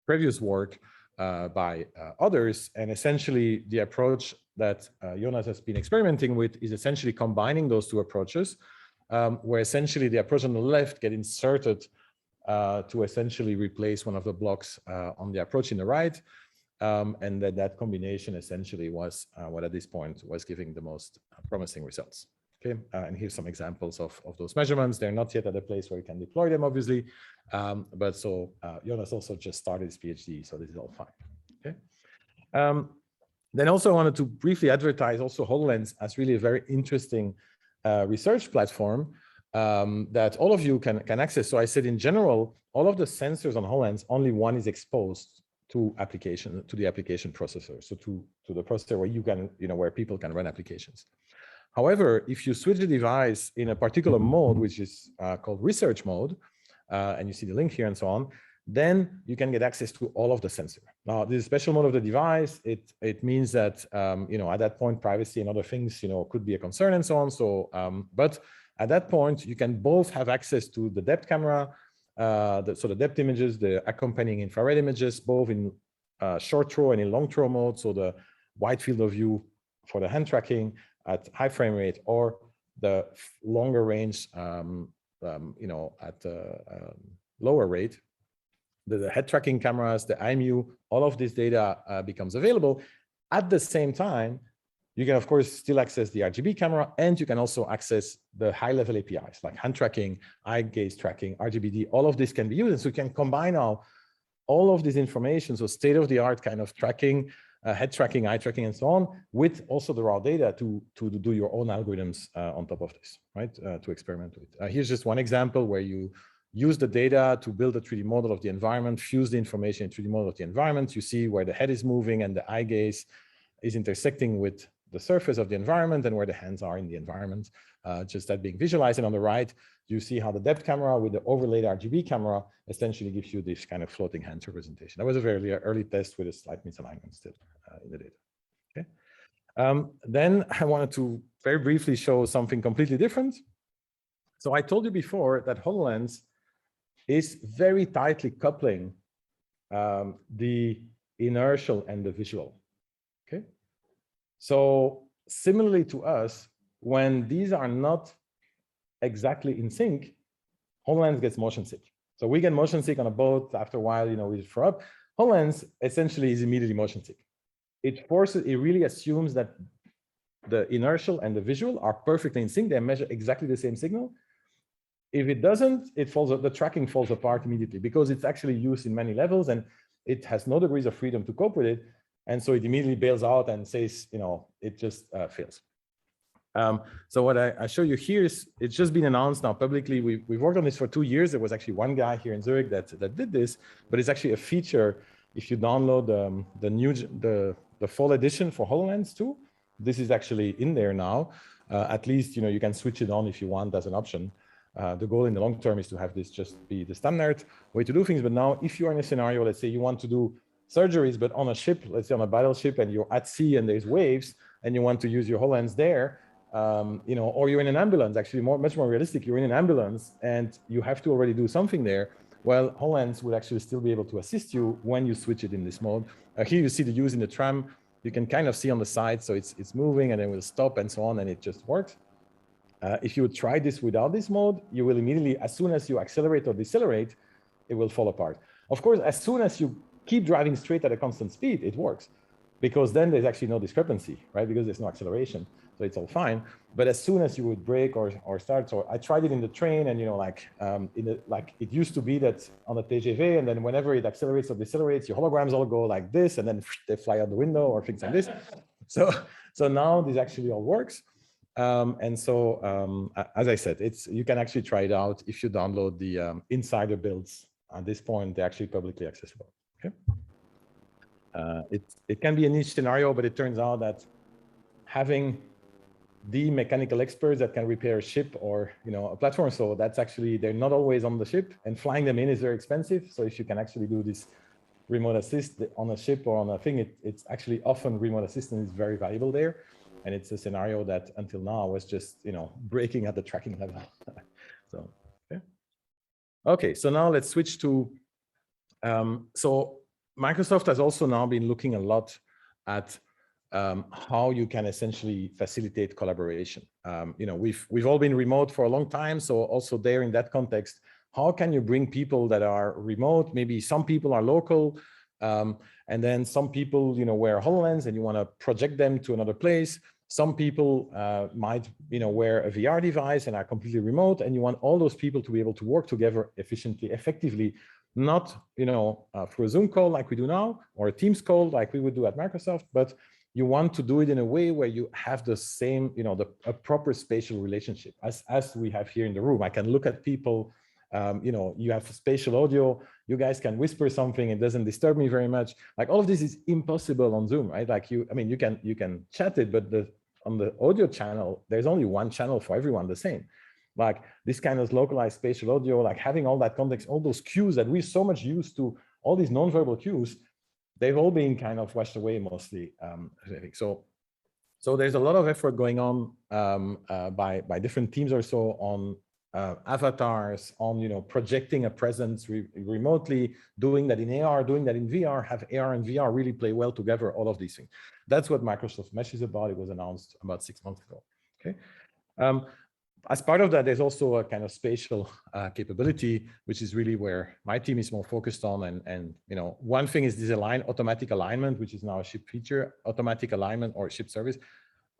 previous work by others. And essentially the approach that Jonas has been experimenting with is essentially combining those two approaches, where essentially the approach on the left get inserted to essentially replace one of the blocks on the approach in the right. And that combination essentially was what at this point was giving the most promising results. Okay, and here's some examples of those measurements. They're not yet at a place where you can deploy them, obviously. But so Jonas also just started his PhD, so this is all fine. Okay. Then also I wanted to briefly advertise also HoloLens as really a very interesting research platform that all of you can access. So I said in general, all of the sensors on HoloLens, only one is exposed to the application processor. So to the processor where you can, where people can run applications. However, if you switch the device in a particular mode, which is called research mode, and you see the link here and so on, then you can get access to all of the sensor. Now, this special mode of the device, it means that, at that point, privacy and other things, could be a concern and so on. So, but at that point, you can both have access to the depth camera, so the depth images, the accompanying infrared images, both in short throw and in long throw mode. So the wide field of view for the hand tracking at high frame rate, or the longer range, at lower rate. The head tracking cameras, the IMU, all of this data becomes available. At the same time, you can, of course, still access the RGB camera, and you can also access the high-level APIs like hand tracking, eye gaze tracking, RGBD. All of this can be used. And so you can combine now all of this information, so state-of-the-art kind of tracking, head tracking, eye tracking, and so on, with also the raw data to do your own algorithms on top of this, right? To experiment with. Here's just one example where you use the data to build a 3D model of the environment, fuse the information in 3D model of the environment. You see where the head is moving and the eye gaze is intersecting with the surface of the environment and where the hands are in the environment, just that being visualized. And on the right, you see how the depth camera with the overlaid RGB camera essentially gives you this kind of floating hand representation. That was a very early test with a slight misalignment still in the data. Okay. Then I wanted to very briefly show something completely different. So I told you before that HoloLens is very tightly coupling the inertial and the visual. Okay. So similarly to us, when these are not exactly in sync, HoloLens gets motion sick. So we get motion sick on a boat. After a while, we throw up. HoloLens essentially is immediately motion sick. It really assumes that the inertial and the visual are perfectly in sync. They measure exactly the same signal. If it doesn't, the tracking falls apart immediately because it's actually used in many levels. And it has no degrees of freedom to cope with it. And so it immediately bails out and says, it just fails. So what I show you here is, it's just been announced now publicly. We've worked on this for 2 years. There was actually one guy here in Zurich that did this, but it's actually a feature. If you download the full edition for HoloLens 2, this is actually in there now. At least, you can switch it on if you want as an option. The goal in the long term is to have this just be the standard way to do things. But now, if you're in a scenario, let's say you want to do surgeries, but on a ship, let's say on a battleship, and you're at sea and there's waves, and you want to use your HoloLens there, or you're in an ambulance, actually much more realistic, you're in an ambulance and you have to already do something there. Well, HoloLens will actually still be able to assist you when you switch it in this mode. Here you see the use in the tram. You can kind of see on the side, so it's moving and then will stop and so on, and it just works. If you would try this without this mode, you will immediately, as soon as you accelerate or decelerate, it will fall apart. Of course, as soon as you keep driving straight at a constant speed, it works, because then there's actually no discrepancy, right? Because there's no acceleration, so it's all fine. But as soon as you would brake or start, so I tried it in the train, and it used to be that on the TGV, and then whenever it accelerates or decelerates, your holograms all go like this, and then they fly out the window or things like this. So now this actually all works. As I said, you can actually try it out if you download the insider builds. At this point, they're actually publicly accessible. Okay. It can be a niche scenario, but it turns out that having the mechanical experts that can repair a ship or a platform, so that's actually, they're not always on the ship, and flying them in is very expensive. So if you can actually do this remote assist on a ship or on a thing, it's actually often remote assistance is very valuable there. And it's a scenario that until now was just, breaking at the tracking level. So, okay, so now let's switch to, so Microsoft has also now been looking a lot at how you can essentially facilitate collaboration. We've all been remote for a long time. So also there in that context, how can you bring people that are remote? Maybe some people are local, and then some people, wear HoloLens and you want to project them to another place. Some people might, wear a VR device and are completely remote, and you want all those people to be able to work together efficiently, effectively, not, through a Zoom call like we do now, or a Teams call like we would do at Microsoft, but you want to do it in a way where you have the same, a proper spatial relationship as we have here in the room. I can look at people. You have spatial audio, you guys can whisper something, it doesn't disturb me very much. Like all of this is impossible on Zoom, right? Like you can chat it, but on the audio channel, there's only one channel for everyone the same. Like this kind of localized spatial audio, like having all that context, all those cues that we're so much used to, all these non-verbal cues, they've all been kind of washed away mostly, I think. So there's a lot of effort going on by different teams or so on avatars, on projecting a presence remotely, doing that in AR, doing that in VR, have AR and VR really play well together, all of these things. That's what Microsoft Mesh is about. It was announced about 6 months ago. Okay. As part of that, there's also a kind of spatial capability, which is really where my team is more focused on. And one thing is this automatic alignment, which is now a ship feature, automatic alignment or ship service,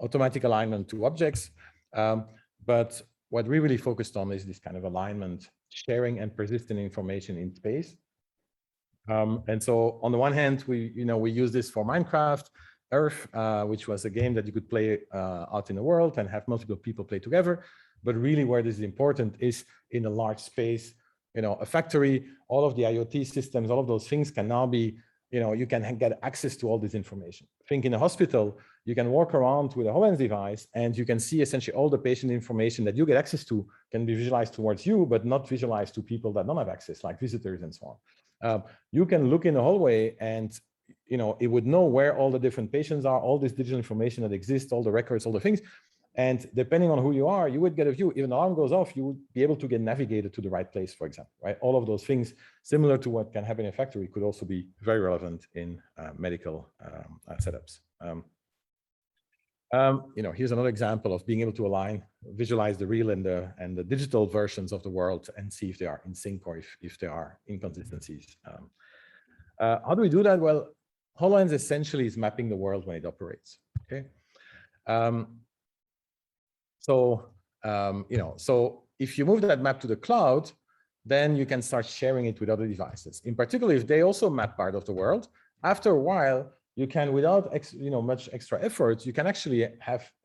automatic alignment to objects. But what we really focused on is this kind of alignment, sharing and persistent information in space. And so on the one hand, we use this for Minecraft, Earth, which was a game that you could play out in the world and have multiple people play together. But really where this is important is in a large space, a factory, all of the IoT systems, all of those things can now be, you can get access to all this information. Think in a hospital, you can walk around with a HoloLens device and you can see essentially all the patient information that you get access to can be visualized towards you, but not visualized to people that don't have access, like visitors and so on. You can look in the hallway and it would know where all the different patients are, all this digital information that exists, all the records, all the things. And depending on who you are, you would get a view. Even the alarm goes off, you would be able to get navigated to the right place, for example, right? All of those things, similar to what can happen in a factory, could also be very relevant in medical setups. Here's another example of being able to visualize the real and the digital versions of the world and see if they are in sync or if there are inconsistencies. How do we do that? Well, HoloLens essentially is mapping the world when it operates. Okay. So if you move that map to the cloud, then you can start sharing it with other devices. In particular, if they also map part of the world, after a while, you can, without much extra effort, you can actually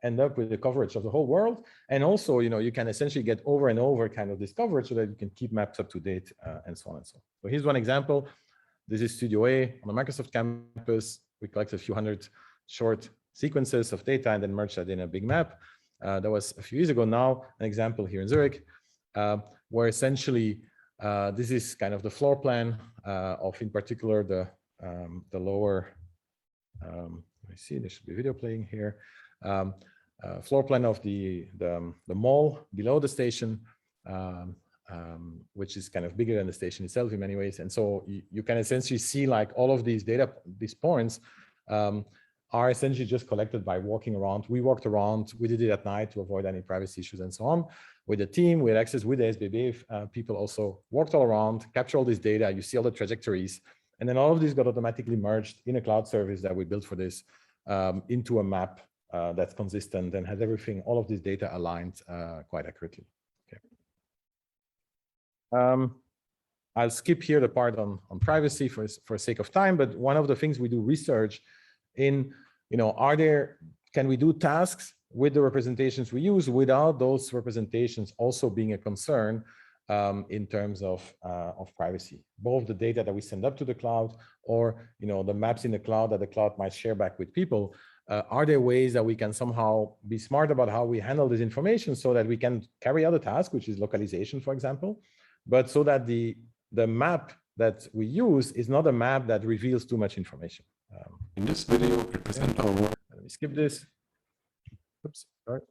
end up with the coverage of the whole world. And also, you can essentially get over and over kind of this coverage so that you can keep maps up to date and so on and so on. So here's one example. This is Studio A on the Microsoft campus. We collected a few hundred short sequences of data and then merged that in a big map. That was a few years ago. Now, an example here in Zurich, where essentially this is kind of the floor plan of, in particular, the lower. Let me see. There should be a video playing here. Floor plan of the mall below the station, which is kind of bigger than the station itself in many ways. And so you can essentially see like all of these these points are essentially just collected by walking around. We walked around, we did it at night to avoid any privacy issues and so on. With the team, we had access with the SBB. People also walked all around, capture all this data. You see all the trajectories. And then all of these got automatically merged in a cloud service that we built for this into a map that's consistent and has everything, all of this data aligned quite accurately. Okay. I'll skip here the part on privacy for sake of time, but one of the things we do research in, can we do tasks with the representations we use without those representations also being a concern in terms of privacy, both the data that we send up to the cloud or the maps in the cloud that the cloud might share back with people. Are there ways that we can somehow be smart about how we handle this information so that we can carry out a task, which is localization, for example, but so that the map that we use is not a map that reveals too much information. In this video, we present our work. Let me skip this. Oops, sorry.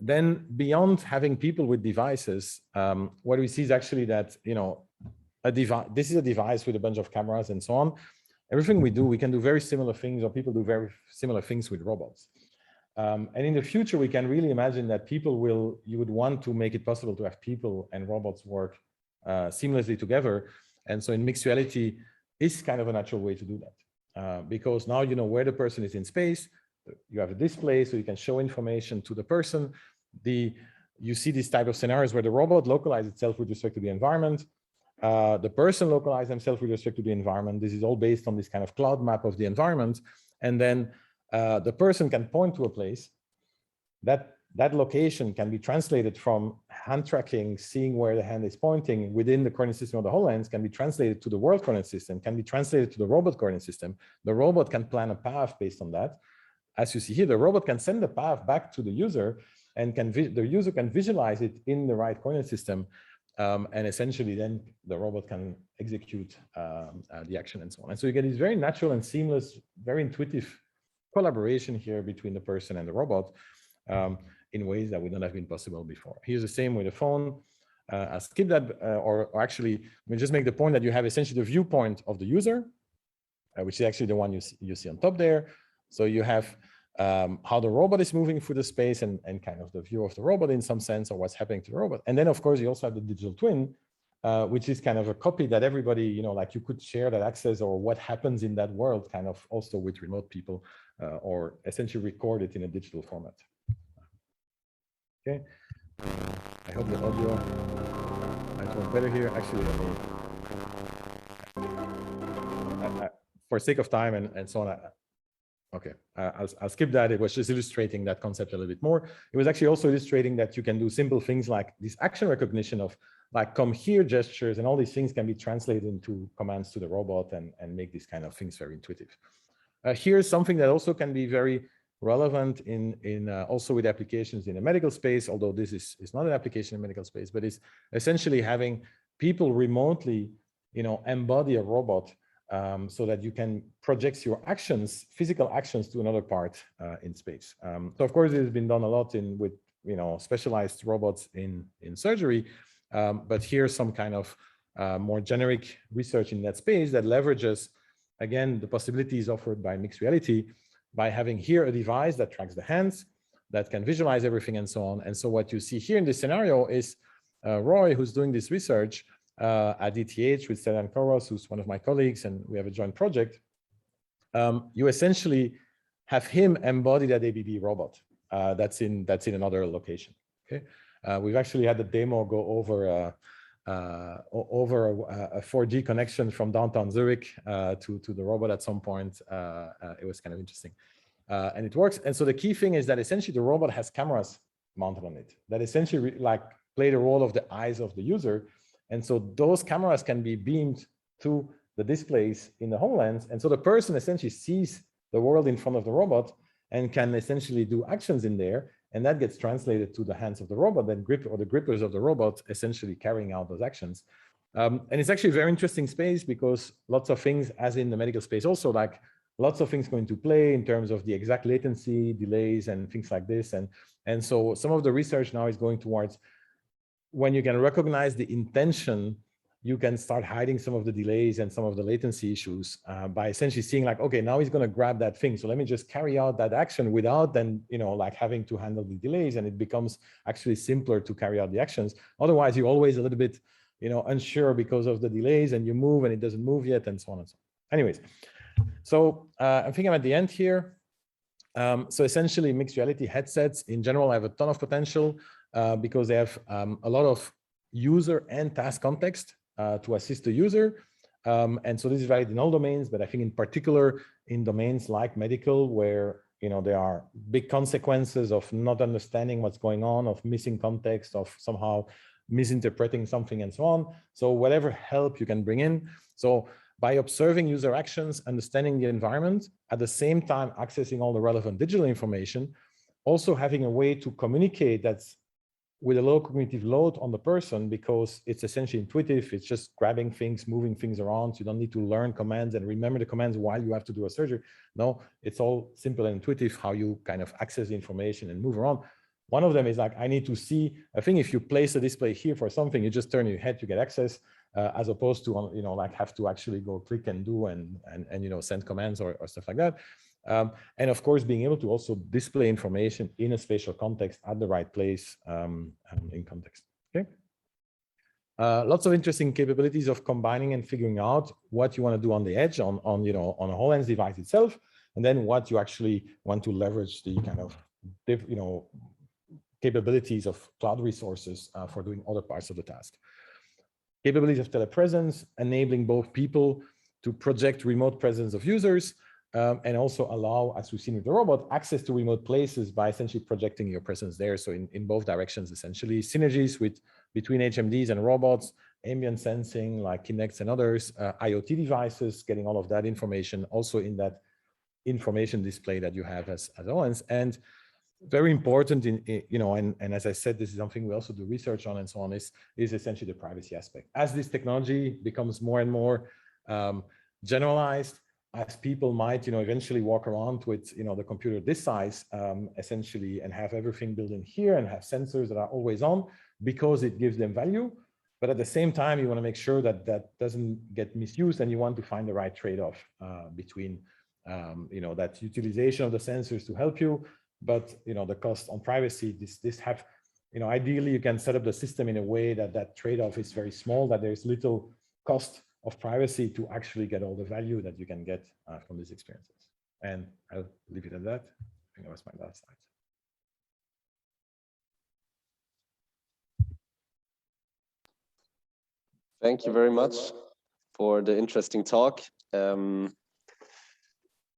Then beyond having people with devices, what we see is actually that, this is a device with a bunch of cameras and so on. Everything we do, we can do very similar things, or people do very similar things with robots. And in the future, we can really imagine that you would want to make it possible to have people and robots work seamlessly together. And so in mixed reality is kind of a natural way to do that. Because now you know where the person is in space. You have a display, so you can show information to the person. You see these type of scenarios where the robot localizes itself with respect to the environment. The person localizes themselves with respect to the environment. This is all based on this kind of cloud map of the environment. And then the person can point to a place. That location can be translated from hand tracking, seeing where the hand is pointing within the coordinate system of the HoloLens, can be translated to the world coordinate system, can be translated to the robot coordinate system. The robot can plan a path based on that. As you see here, the robot can send the path back to the user, and the user can visualize it in the right coordinate system. And essentially then the robot can execute the action and so on. And so you get this very natural and seamless, very intuitive collaboration here between the person and the robot in ways that would not have been possible before. Here's the same with the phone. I'll skip that, or actually, let me just make the point that you have essentially the viewpoint of the user, which is actually the one you see on top there. So you have how the robot is moving through the space and kind of the view of the robot in some sense, or what's happening to the robot. And then, of course, you also have the digital twin, which is kind of a copy that everybody, like you could share that access or what happens in that world kind of also with remote people, or essentially record it in a digital format. Okay. I hope the audio might work better here. Actually, for sake of time and so on, okay, I'll skip that. It was just illustrating that concept a little bit more. It was actually also illustrating that you can do simple things like this action recognition of like come here gestures, and all these things can be translated into commands to the robot and make these kind of things very intuitive. Here's something that also can be very relevant in also with applications in the medical space, although this is not an application in medical space, but it's essentially having people remotely, embody a robot so that you can project your actions, physical actions, to another part in space. So of course, it has been done a lot with specialized robots in surgery, but here's some kind of more generic research in that space that leverages, again, the possibilities offered by mixed reality by having here a device that tracks the hands, that can visualize everything and so on. And so what you see here in this scenario is Roy, who's doing this research at ETH with Stellan Koros, who's one of my colleagues, and we have a joint project. You essentially have him embody that ABB robot that's in another location. Okay, we've actually had the demo go over a 4G connection from downtown Zurich to the robot at some point. It was kind of interesting, and it works. And so the key thing is that essentially the robot has cameras mounted on it that essentially like play the role of the eyes of the user, and so those cameras can be beamed to the displays in the HoloLens, and so the person essentially sees the world in front of the robot and can essentially do actions in there, and that gets translated to the hands of the robot, then the grippers of the robot essentially carrying out those actions. And it's actually a very interesting space because lots of things, as in the medical space also, like lots of things go into play in terms of the exact latency, delays, and things like this. And so some of the research now is going towards when you can recognize the intention, you can start hiding some of the delays and some of the latency issues by essentially seeing like, okay, now he's going to grab that thing. So let me just carry out that action without then, like having to handle the delays, and it becomes actually simpler to carry out the actions. Otherwise, you're always a little bit, unsure because of the delays, and you move and it doesn't move yet, and so on and so on. Anyways, so I think I'm at the end here. So essentially mixed reality headsets in general have a ton of potential because they have a lot of user and task context to assist the user. And so this is valid in all domains, but I think in particular in domains like medical, where there are big consequences of not understanding what's going on, of missing context, of somehow misinterpreting something, and so on. So whatever help you can bring in. So by observing user actions, understanding the environment, at the same time accessing all the relevant digital information, also having a way to communicate that's with a low cognitive load on the person, because it's essentially intuitive. It's just grabbing things, moving things around. So you don't need to learn commands and remember the commands while you have to do a surgery. No, it's all simple and intuitive how you kind of access the information and move around. One of them is like, I need to see, I think if you place a display here for something, you just turn your head to get access, as opposed to, like have to actually go click and do and send commands or stuff like that. And of course, being able to also display information in a spatial context at the right place in context. Okay. Lots of interesting capabilities of combining and figuring out what you want to do on the edge on a HoloLens device itself, and then what you actually want to leverage the kind of capabilities of cloud resources for doing other parts of the task. Capabilities of telepresence, enabling both people to project remote presence of users, and also allow, as we've seen with the robot, access to remote places by essentially projecting your presence there. So in both directions, essentially. Synergies between HMDs and robots, ambient sensing like Kinects and others, IoT devices, getting all of that information also in that information display that you have as HoloLens. And very important and as I said, this is something we also do research on and so on, is essentially the privacy aspect. As this technology becomes more and more generalized, as people might eventually walk around with the computer this size essentially, and have everything built in here and have sensors that are always on because it gives them value, but at the same time you want to make sure that that doesn't get misused, and you want to find the right trade-off between that utilization of the sensors to help you, but the cost on privacy. This have ideally you can set up the system in a way that trade-off is very small, that there's little cost of privacy to actually get all the value that you can get from these experiences. And I'll leave it at that. I think that was my last slide. Thank you very much for the interesting talk.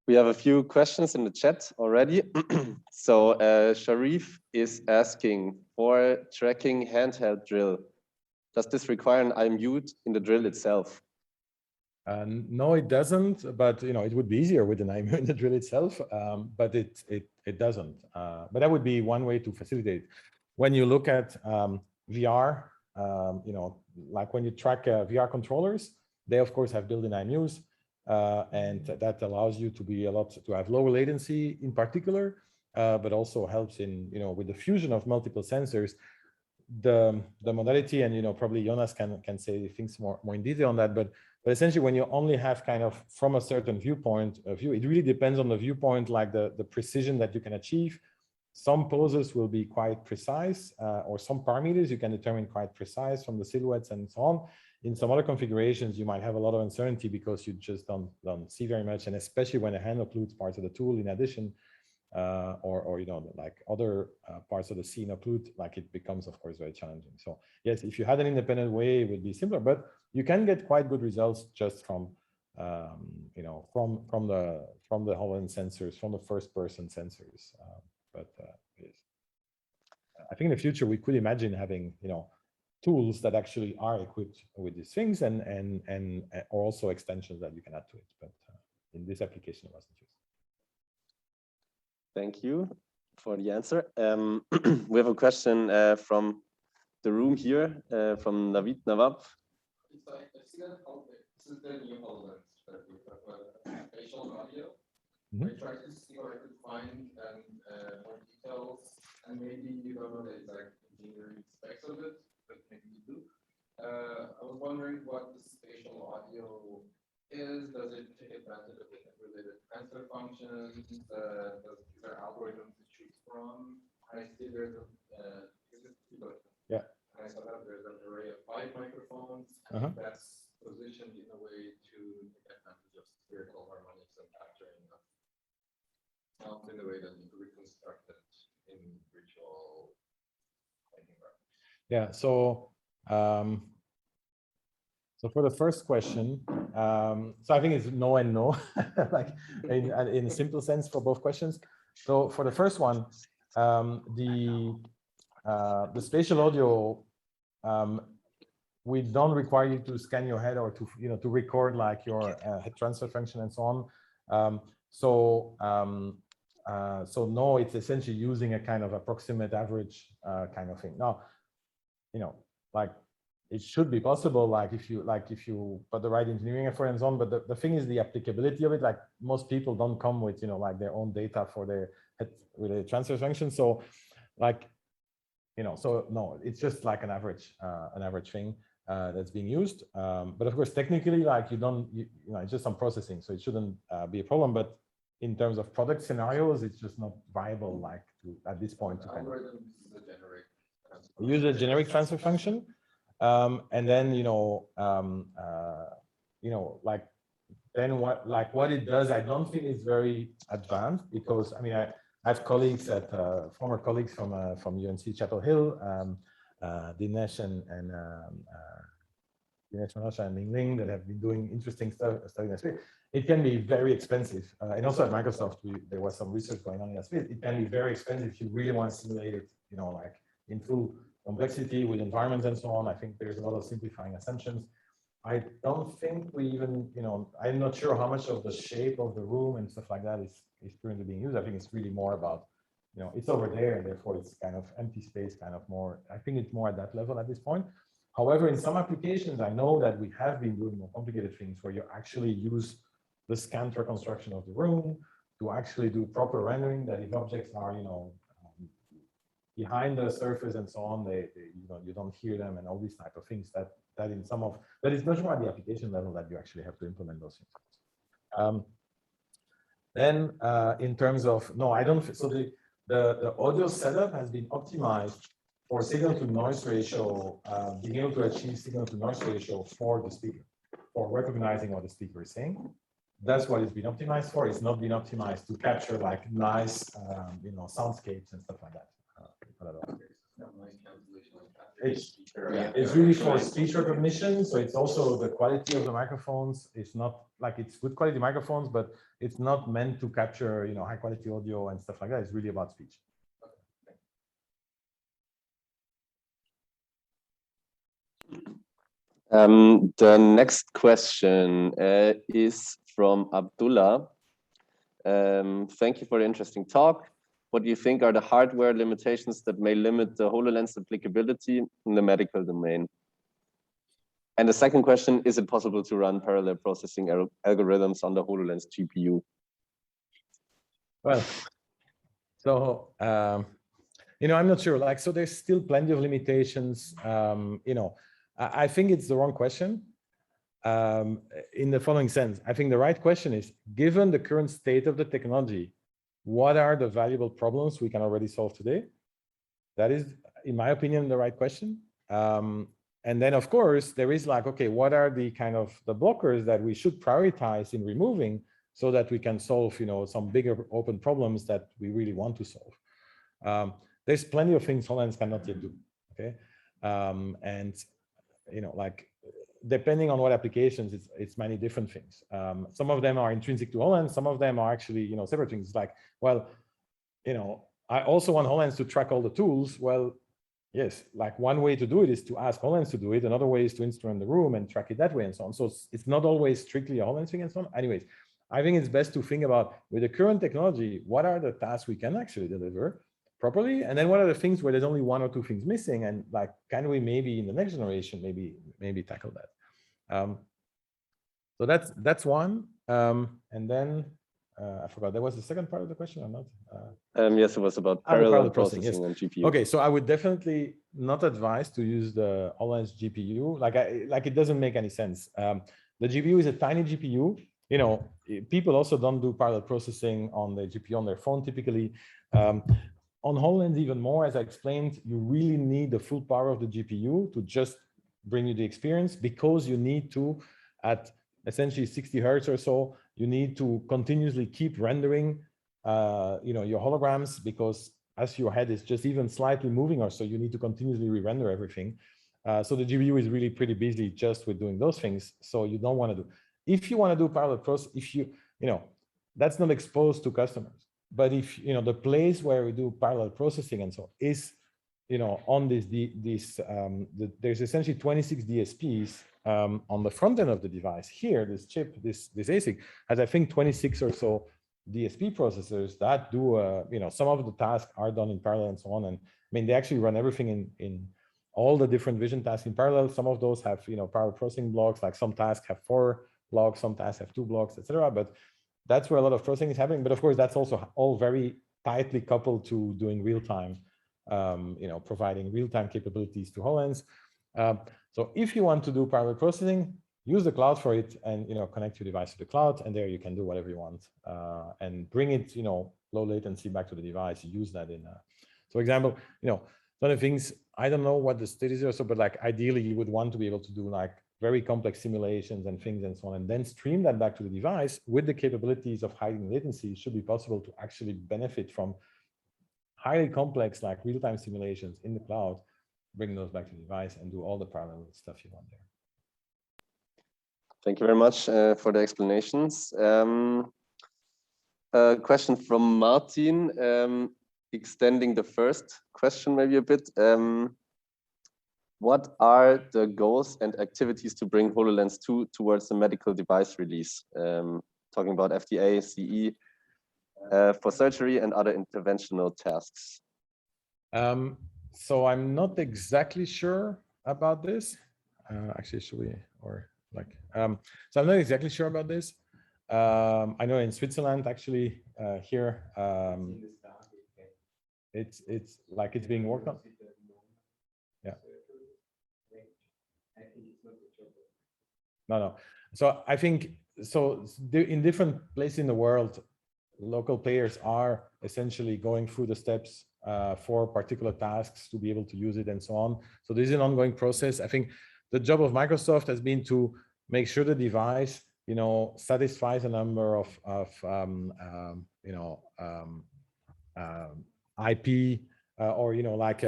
We have a few questions in the chat already. So Sharif is asking, for tracking handheld drill, does this require an IMU in the drill itself? No, it doesn't, but it would be easier with an IMU in the drill itself, but it doesn't. But that would be one way to facilitate it. When you look at VR, like when you track VR controllers, they of course have built-in IMUs, and that allows you to have lower latency in particular, but also helps in with the fusion of multiple sensors. The modality, and probably Jonas can say things more in detail on that, but essentially when you only have kind of from a certain viewpoint of view, it really depends on the viewpoint, like the precision that you can achieve. Some poses will be quite precise, or some parameters you can determine quite precise from the silhouettes and so on. in some other configurations, you might have a lot of uncertainty because you just don't see very much, and especially when a hand occludes parts of the tool in addition, or you know, like other parts of the scene occlude, like it becomes, of course, very challenging. So yes, if you had an independent way, it would be simpler, but you can get quite good results just from you know, from the HoloLens sensors, from the first-person sensors. Yes. I think in the future we could imagine having, you know, tools that actually are equipped with these things, and also extensions that you can add to it. But in this application, it wasn't used. Thank you for the answer. We have a question from the room here, from Navab. It's like, I've seen that this is the new HoloLens that we have spatial audio. I tried to see what I could find and more details, and maybe you don't know the exact engineering specs of it, but maybe you do. I was wondering what the spatial audio is. Does it take advantage of the related transfer functions? Is there algorithms to choose from? I see there's a yeah. I saw that there's an array of 5 microphones, Uh-huh. that's positioned in a way to take advantage of spherical harmonics and capturing of sound in the way that you reconstruct it in virtual environment. Yeah. So so for the first question, so I think it's no and no, like in a simple sense for both questions. So for the first one, the spatial audio, we don't require you to scan your head or to, you know, to record like your head transfer function and so on. So no, it's essentially using a kind of approximate average kind of thing. Now, you know, like it should be possible, like if you put the right engineering effort and so on. But the thing is the applicability of it. Like most people don't come with, you know, like their own data for their head related transfer function. So like, you know, so no, it's just like an average thing that's being used. But of course, technically, like you know, it's just some processing, so it shouldn't be a problem. But in terms of product scenarios, it's just not viable, like at this point. To kind of use a generic transfer function, and then like then what it does, I don't think is very advanced, because I mean I have colleagues at former colleagues from UNC Chapel Hill, Dinesh and Dinesh Manasha and Ling Ling, that have been doing interesting stuff in that space. It can be very expensive, and also at Microsoft there was some research going on in that space. It can be very expensive if you really want to simulate it, you know, like in full complexity with environments and so on. I think there's a lot of simplifying assumptions. I don't think we even, you know, I'm not sure how much of the shape of the room and stuff like that is currently being used. I think it's really more about, you know, it's over there, and therefore it's kind of empty space, kind of more. I think it's more at that level at this point. However, in some applications, I know that we have been doing more complicated things where you actually use the scanned reconstruction of the room to actually do proper rendering, that if objects are, you know, behind the surface and so on, you know, you don't hear them, and all these type of things that in some of that is much more at the application level that you actually have to implement those things. Then in terms of, no, I don't. So the audio setup has been optimized for signal to noise ratio, being able to achieve signal to noise ratio for the speaker, for recognizing what the speaker is saying. That's what it's been optimized for. It's not been optimized to capture like nice, you know, soundscapes and stuff like that. It's really for speech recognition, so it's also the quality of the microphones. It's not like it's good quality microphones, but it's not meant to capture, you know, high quality audio and stuff like that. It's really about speech. The next question is from Abdullah. Thank you for the interesting talk. What do you think are the hardware limitations that may limit the HoloLens applicability in the medical domain? And the second question, is it possible to run parallel processing algorithms on the HoloLens GPU? Well, so, you know, I'm not sure, like, so there's still plenty of limitations. You know, I think it's the wrong question in the following sense. I think the right question is, given the current state of the technology, what are the valuable problems we can already solve today? That is, in my opinion, the right question. And then, of course, there is like, okay, what are the kind of the blockers that we should prioritize in removing so that we can solve, you know, some bigger open problems that we really want to solve. There's plenty of things HoloLens cannot yet do, okay? And, you know, like, depending on what applications, it's many different things. Some of them are intrinsic to HoloLens, some of them are actually, you know, separate things. It's like, well, you know, I also want HoloLens to track all the tools. Well, yes, like one way to do it is to ask HoloLens to do it. Another way is to instrument the room and track it that way and so on. So it's not always strictly a HoloLens thing and so on. Anyways, I think it's best to think about, with the current technology, what are the tasks we can actually deliver properly? And then what are the things where there's only one or two things missing? And like, can we maybe in the next generation, maybe tackle that? So that's one. And then I forgot, there was the second part of the question or not? Yes, it was about parallel processing yes. and GPU. Okay, so I would definitely not advise to use the HoloLens GPU. Like it doesn't make any sense. The GPU is a tiny GPU. You know, people also don't do parallel processing on the GPU on their phone typically. On HoloLens even more, as I explained, you really need the full power of the GPU to just bring you the experience, because you need to, at essentially 60 hertz or so, you need to continuously keep rendering you know, your holograms, because as your head is just even slightly moving or so, you need to continuously re-render everything. So the GPU is really pretty busy just with doing those things. So you don't want to do, if you want to do parallel process, if you know, that's not exposed to customers. But if, you know, the place where we do parallel processing and so is, you know, on this, there's essentially 26 DSPs on the front end of the device. Here, this chip, this ASIC has, I think, 26 or so DSP processors that do, you know, some of the tasks are done in parallel and so on. And I mean, they actually run everything in all the different vision tasks in parallel. Some of those have, you know, parallel processing blocks, like some tasks have 4 blocks, some tasks have 2 blocks, etc. But that's where a lot of processing is happening. But of course, that's also all very tightly coupled to doing real time, you know, providing real time capabilities to HoloLens. So if you want to do parallel processing, use the cloud for it, and, you know, connect your device to the cloud, and there you can do whatever you want, and bring it, you know, low latency back to the device. Use that in, so example, you know, one of the things, I don't know what the state is or so, but like ideally you would want to be able to do like very complex simulations and things and so on, and then stream that back to the device with the capabilities of hiding latency. It should be possible to actually benefit from highly complex, like real-time simulations in the cloud, bring those back to the device and do all the parallel stuff you want there. Thank you very much for the explanations. A question from Martin, extending the first question maybe a bit. What are the goals and activities to bring HoloLens 2 towards the medical device release? Talking about FDA, CE, for surgery and other interventional tasks. So I'm not exactly sure about this. Actually, should we, or like, so I'm not exactly sure about this. I know in Switzerland, actually, here, it's like it's being worked on. Yeah. No. So I think, so in different places in the world, local players are essentially going through the steps for particular tasks to be able to use it and so on. So this is an ongoing process. I think the job of Microsoft has been to make sure the device, you know, satisfies a number of you know, IP or, you know, like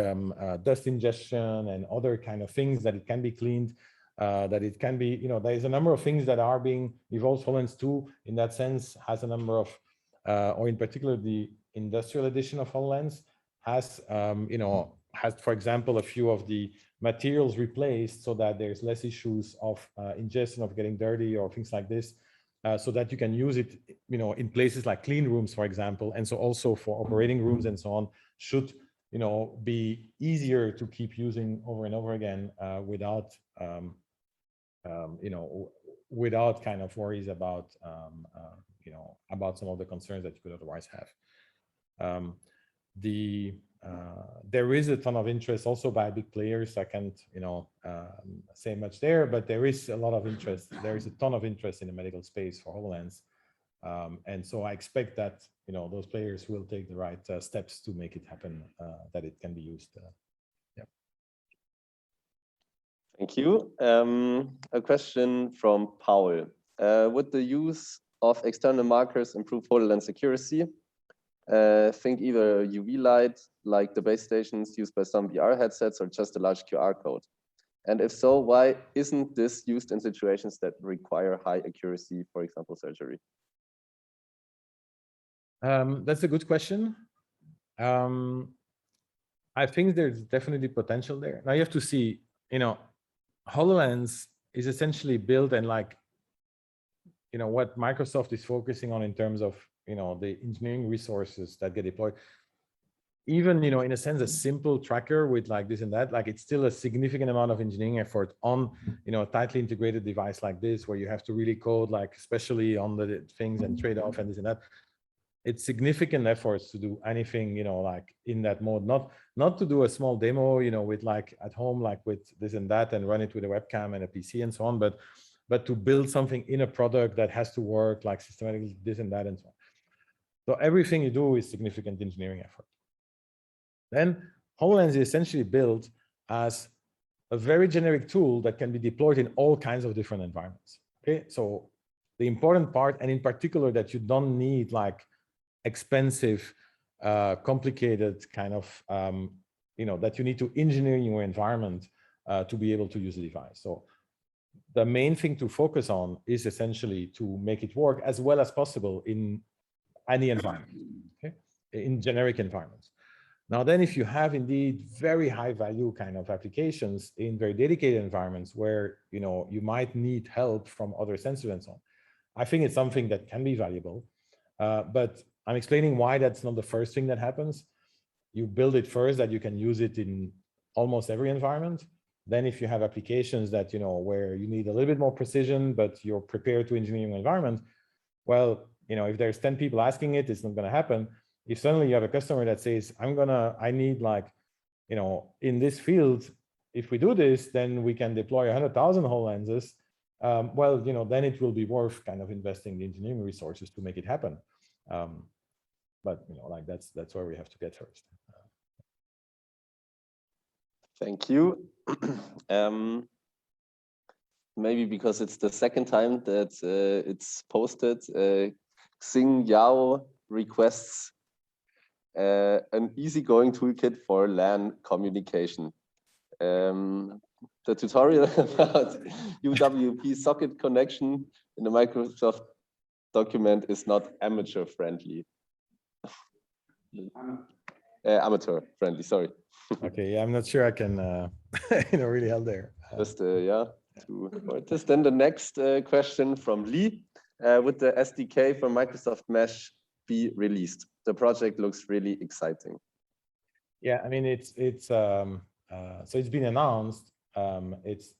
dust ingestion and other kind of things, that it can be cleaned, that it can be, you know, there is a number of things that are being evolved. HoloLens 2 in that sense has a number of, or in particular the industrial edition of HoloLens has, you know, has, for example, a few of the materials replaced so that there's less issues of ingestion, of getting dirty or things like this, so that you can use it, you know, in places like clean rooms, for example. And so also for operating rooms and so on, should, you know, be easier to keep using over and over again without, you know, without kind of worries about, you know, about some of the concerns that you could otherwise have. There is a ton of interest also by big players. I can't, you know, say much there, but there is a lot of interest. There is a ton of interest in the medical space for HoloLens. And so I expect that, you know, those players will take the right steps to make it happen, that it can be used. Yeah. Thank you. A question from Paul. Would the use of external markers improve HoloLens accuracy? Think either UV light, like the base stations used by some VR headsets, or just a large QR code. And if so, why isn't this used in situations that require high accuracy, for example, surgery? That's a good question. I think there's definitely potential there. Now you have to see, HoloLens is essentially built and like, what Microsoft is focusing on in terms of, the engineering resources that get deployed. Even, in a sense, a simple tracker with like this and that, like it's still a significant amount of engineering effort on, a tightly integrated device like this, where you have to really code, like especially on the things and trade off and this and that. It's significant efforts to do anything, like in that mode, not to do a small demo, with like at home, like with this and that, and run it with a webcam and a PC and so on, but to build something in a product that has to work like systematically, this and that and so on. So everything you do is significant engineering effort. Then HoloLens is essentially built as a very generic tool that can be deployed in all kinds of different environments. Okay, so the important part, and in particular, that you don't need like expensive, complicated kind of, that you need to engineer in your environment to be able to use the device. So the main thing to focus on is essentially to make it work as well as possible in any environment, okay, in generic environments. Now, then if you have indeed very high value kind of applications in very dedicated environments where, you might need help from other sensors and so on, I think it's something that can be valuable. But I'm explaining why that's not the first thing that happens. You build it first that you can use it in almost every environment. Then if you have applications that, where you need a little bit more precision, but you're prepared to engineer your environment, well, if there's 10 people asking it, it's not going to happen. If suddenly you have a customer that says, I need like, in this field, if we do this, then we can deploy 100,000 HoloLenses. Well, then it will be worth kind of investing the engineering resources to make it happen. But like that's where we have to get first. Thank you. Maybe because it's the second time that it's posted, Xing Yao requests an easygoing toolkit for LAN communication. The tutorial about UWP socket connection in the Microsoft document is not amateur friendly. Amateur friendly, sorry. Okay, yeah, I'm not sure I can really help there. Just yeah, to this. Then the next question from Lee. Would the SDK for Microsoft Mesh be released? The project looks really exciting. Yeah, I mean it's so it's been announced. It's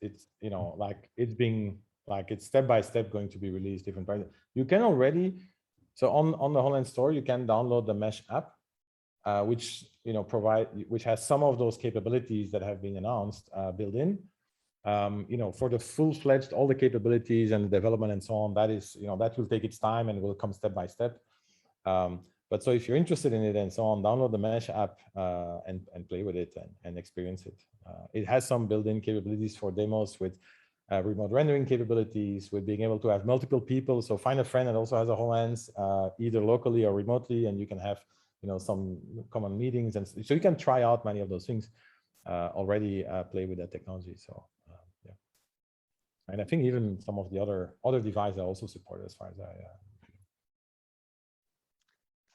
like it's step by step going to be released different projects. You can already, so on the HoloLens store you can download the Mesh app, which which has some of those capabilities that have been announced built in. For the full-fledged, all the capabilities and the development and so on, that is, that will take its time and will come step by step. But so if you're interested in it and so on, download the Mesh app and play with it and experience it. It has some built-in capabilities for demos with remote rendering capabilities, with being able to have multiple people. So find a friend that also has a HoloLens, either locally or remotely, and you can have some common meetings, and so you can try out many of those things already. Play with that technology. So yeah, and I think even some of the other devices are also supported as far as I.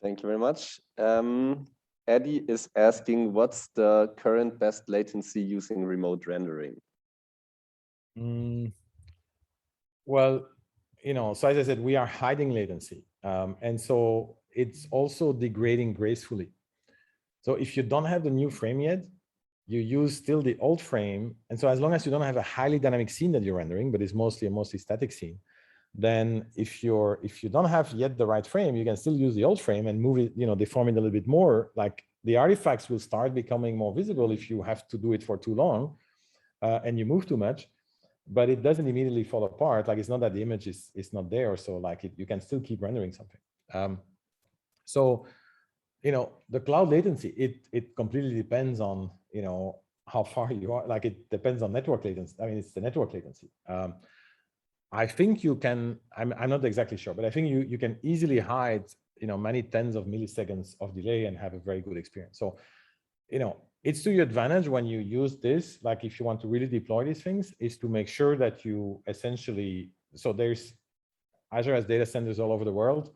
Thank you very much. Eddie is asking, what's the current best latency using remote rendering? Well, so as I said, we are hiding latency, and so it's also degrading gracefully. So if you don't have the new frame yet, you use still the old frame, and so as long as you don't have a highly dynamic scene that you're rendering, but it's mostly a static scene, then if you don't have yet the right frame, you can still use the old frame and move it, deform it a little bit more. Like the artifacts will start becoming more visible if you have to do it for too long and you move too much, but it doesn't immediately fall apart. Like it's not that the image is not there, so like you can still keep rendering something. So the cloud latency, it completely depends on how far you are. Like it depends on network latency. I mean, it's the network latency. I think you can. I'm not exactly sure, but I think you can easily hide many tens of milliseconds of delay and have a very good experience. So it's to your advantage when you use this. Like if you want to really deploy these things, is to make sure that you essentially. So there's Azure has data centers all over the world.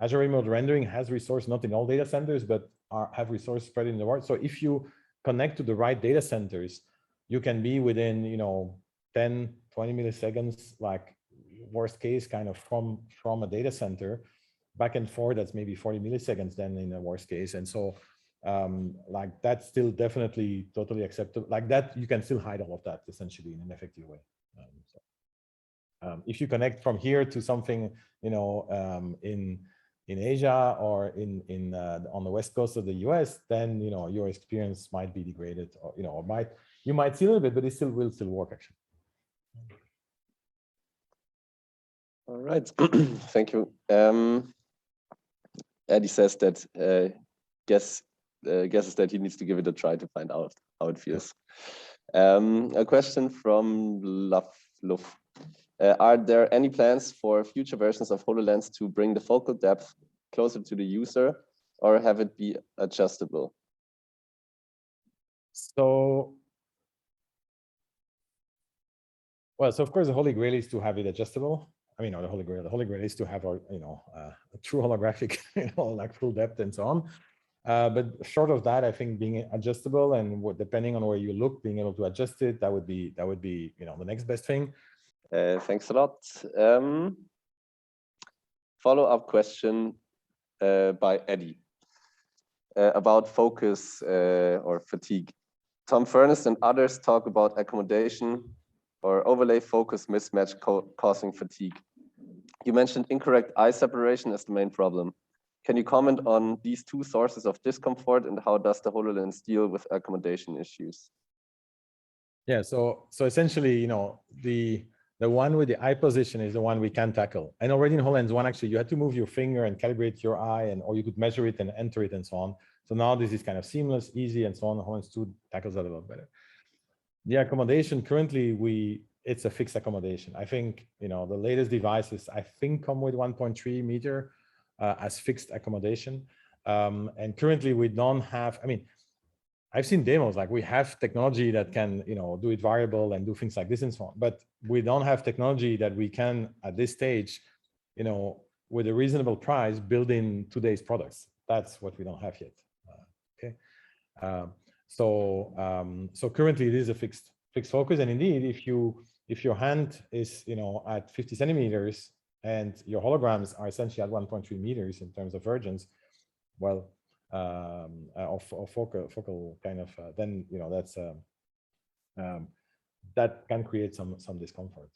Azure Remote Rendering has resource not in all data centers, but have resource spread in the world. So if you connect to the right data centers, you can be within 10, 20 milliseconds, like worst case, kind of from a data center back and forth. That's maybe 40 milliseconds then in the worst case. And so like that's still definitely totally acceptable. Like that, you can still hide all of that essentially in an effective way. If you connect from here to something, in Asia or on the west coast of the US, then your experience might be degraded, or you might see a little bit, but it will still work actually. All right, thank you. Eddie says that guesses that he needs to give it a try to find out how it feels. A question from Luf. Are there any plans for future versions of HoloLens to bring the focal depth closer to the user, or have it be adjustable? So of course the Holy Grail is to have it adjustable. I mean, the Holy Grail is to have a true holographic, like full depth and so on. But short of that, I think being adjustable and depending on where you look, being able to adjust it, that would be the next best thing. Thanks a lot. Follow-up question by Eddie about focus or fatigue. Tom Furness and others talk about accommodation or overlay focus mismatch causing fatigue. You mentioned incorrect eye separation as the main problem. Can you comment on these two sources of discomfort, and how does the HoloLens deal with accommodation issues? Yeah, so essentially, the one with the eye position is the one we can tackle. And already in HoloLens 1, actually, you had to move your finger and calibrate your eye, or you could measure it and enter it and so on. So now this is kind of seamless, easy, and so on. HoloLens 2 tackles that a lot better. The accommodation, currently, it's a fixed accommodation. I think, the latest devices, I think, come with 1.3 meter as fixed accommodation. And currently we don't have, I've seen demos, like we have technology that can, do it variable and do things like this and so on, but we don't have technology that we can, at this stage, with a reasonable price, build in today's products. That's what we don't have yet. Okay. So currently it is a fixed focus. And indeed, if your hand is, at 50 centimeters and your holograms are essentially at 1.3 meters in terms of vergence, well, of focal kind of, then that's that can create some discomfort.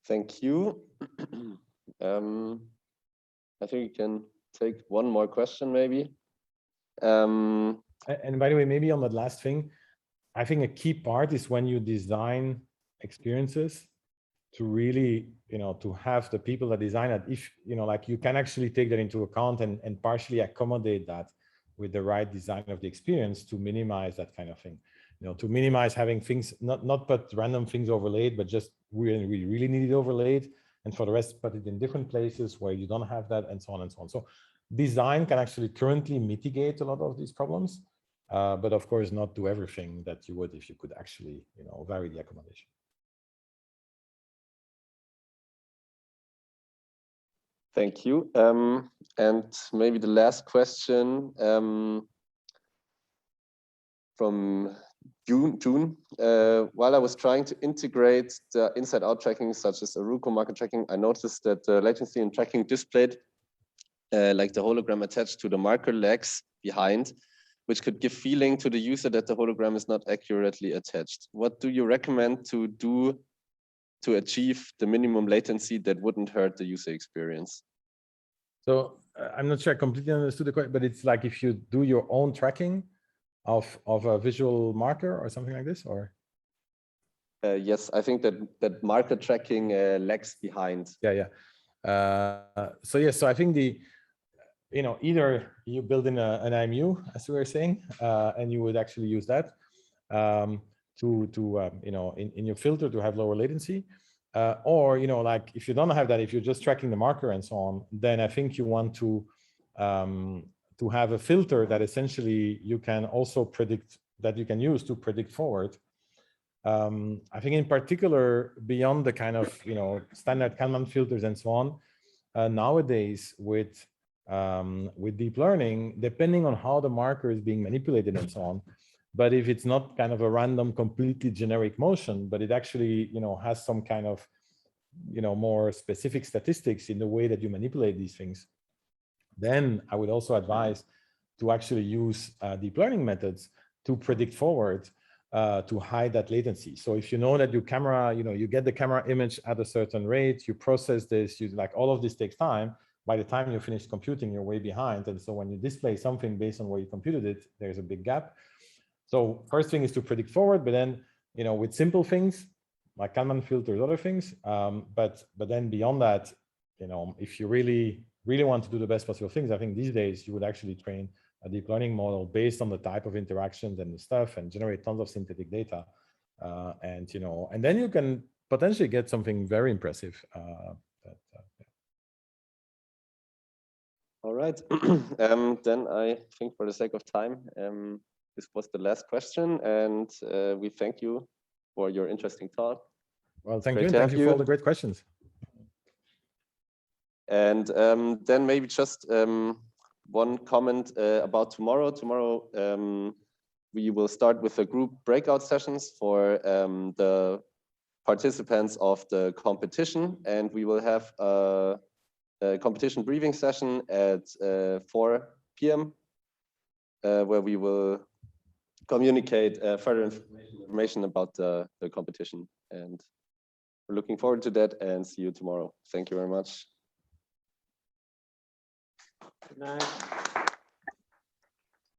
Thank you. I think we can take one more question, maybe. And by the way, maybe on that last thing, I think a key part is when you design experiences, to really, to have the people that design it, if, like you can actually take that into account and partially accommodate that with the right design of the experience to minimize that kind of thing, to minimize having things, not put random things overlaid, but just we really need it overlaid. And for the rest, put it in different places where you don't have that, and so on and so on. So design can actually currently mitigate a lot of these problems, but of course not do everything that you would if you could actually, vary the accommodation. Thank you. And maybe the last question from June. While I was trying to integrate the inside-out tracking, such as Aruko market tracking, I noticed that the latency and tracking displayed like the hologram attached to the marker legs behind, which could give feeling to the user that the hologram is not accurately attached. What do you recommend to do to achieve the minimum latency that wouldn't hurt the user experience? So I'm not sure I completely understood the question, but it's like if you do your own tracking of a visual marker or something like this, or? Yes, I think that marker tracking lags behind. Yeah. So yes, so I think either you build in an IMU, as we were saying, and you would actually use that in your filter to have lower latency. Or, like if you don't have that, if you're just tracking the marker and so on, then I think you want to have a filter that essentially you can also predict, that you can use to predict forward. I think in particular, beyond the kind of, standard Kalman filters and so on, nowadays with deep learning, depending on how the marker is being manipulated and so on, but if it's not kind of a random, completely generic motion, but it actually, has some kind of, more specific statistics in the way that you manipulate these things, then I would also advise to actually use deep learning methods to predict forward to hide that latency. So if you know that your camera, you get the camera image at a certain rate, you process this, all of this takes time. By the time you finish computing, you're way behind. And so when you display something based on where you computed it, there's a big gap. So first thing is to predict forward, but then, with simple things like Kalman filters, other things. But then beyond that, if you really want to do the best possible things, I think these days you would actually train a deep learning model based on the type of interactions and the stuff, and generate tons of synthetic data. And then you can potentially get something very impressive. All right. Then I think for the sake of time, this was the last question, and we thank you for your interesting talk. Well, thank you. And thank you for all the great questions. And then maybe just one comment about tomorrow. Tomorrow, we will start with the group breakout sessions for the participants of the competition, and we will have a competition briefing session at 4 p.m. Where we will communicate further information about the competition. And we're looking forward to that, and see you tomorrow. Thank you very much. Good night.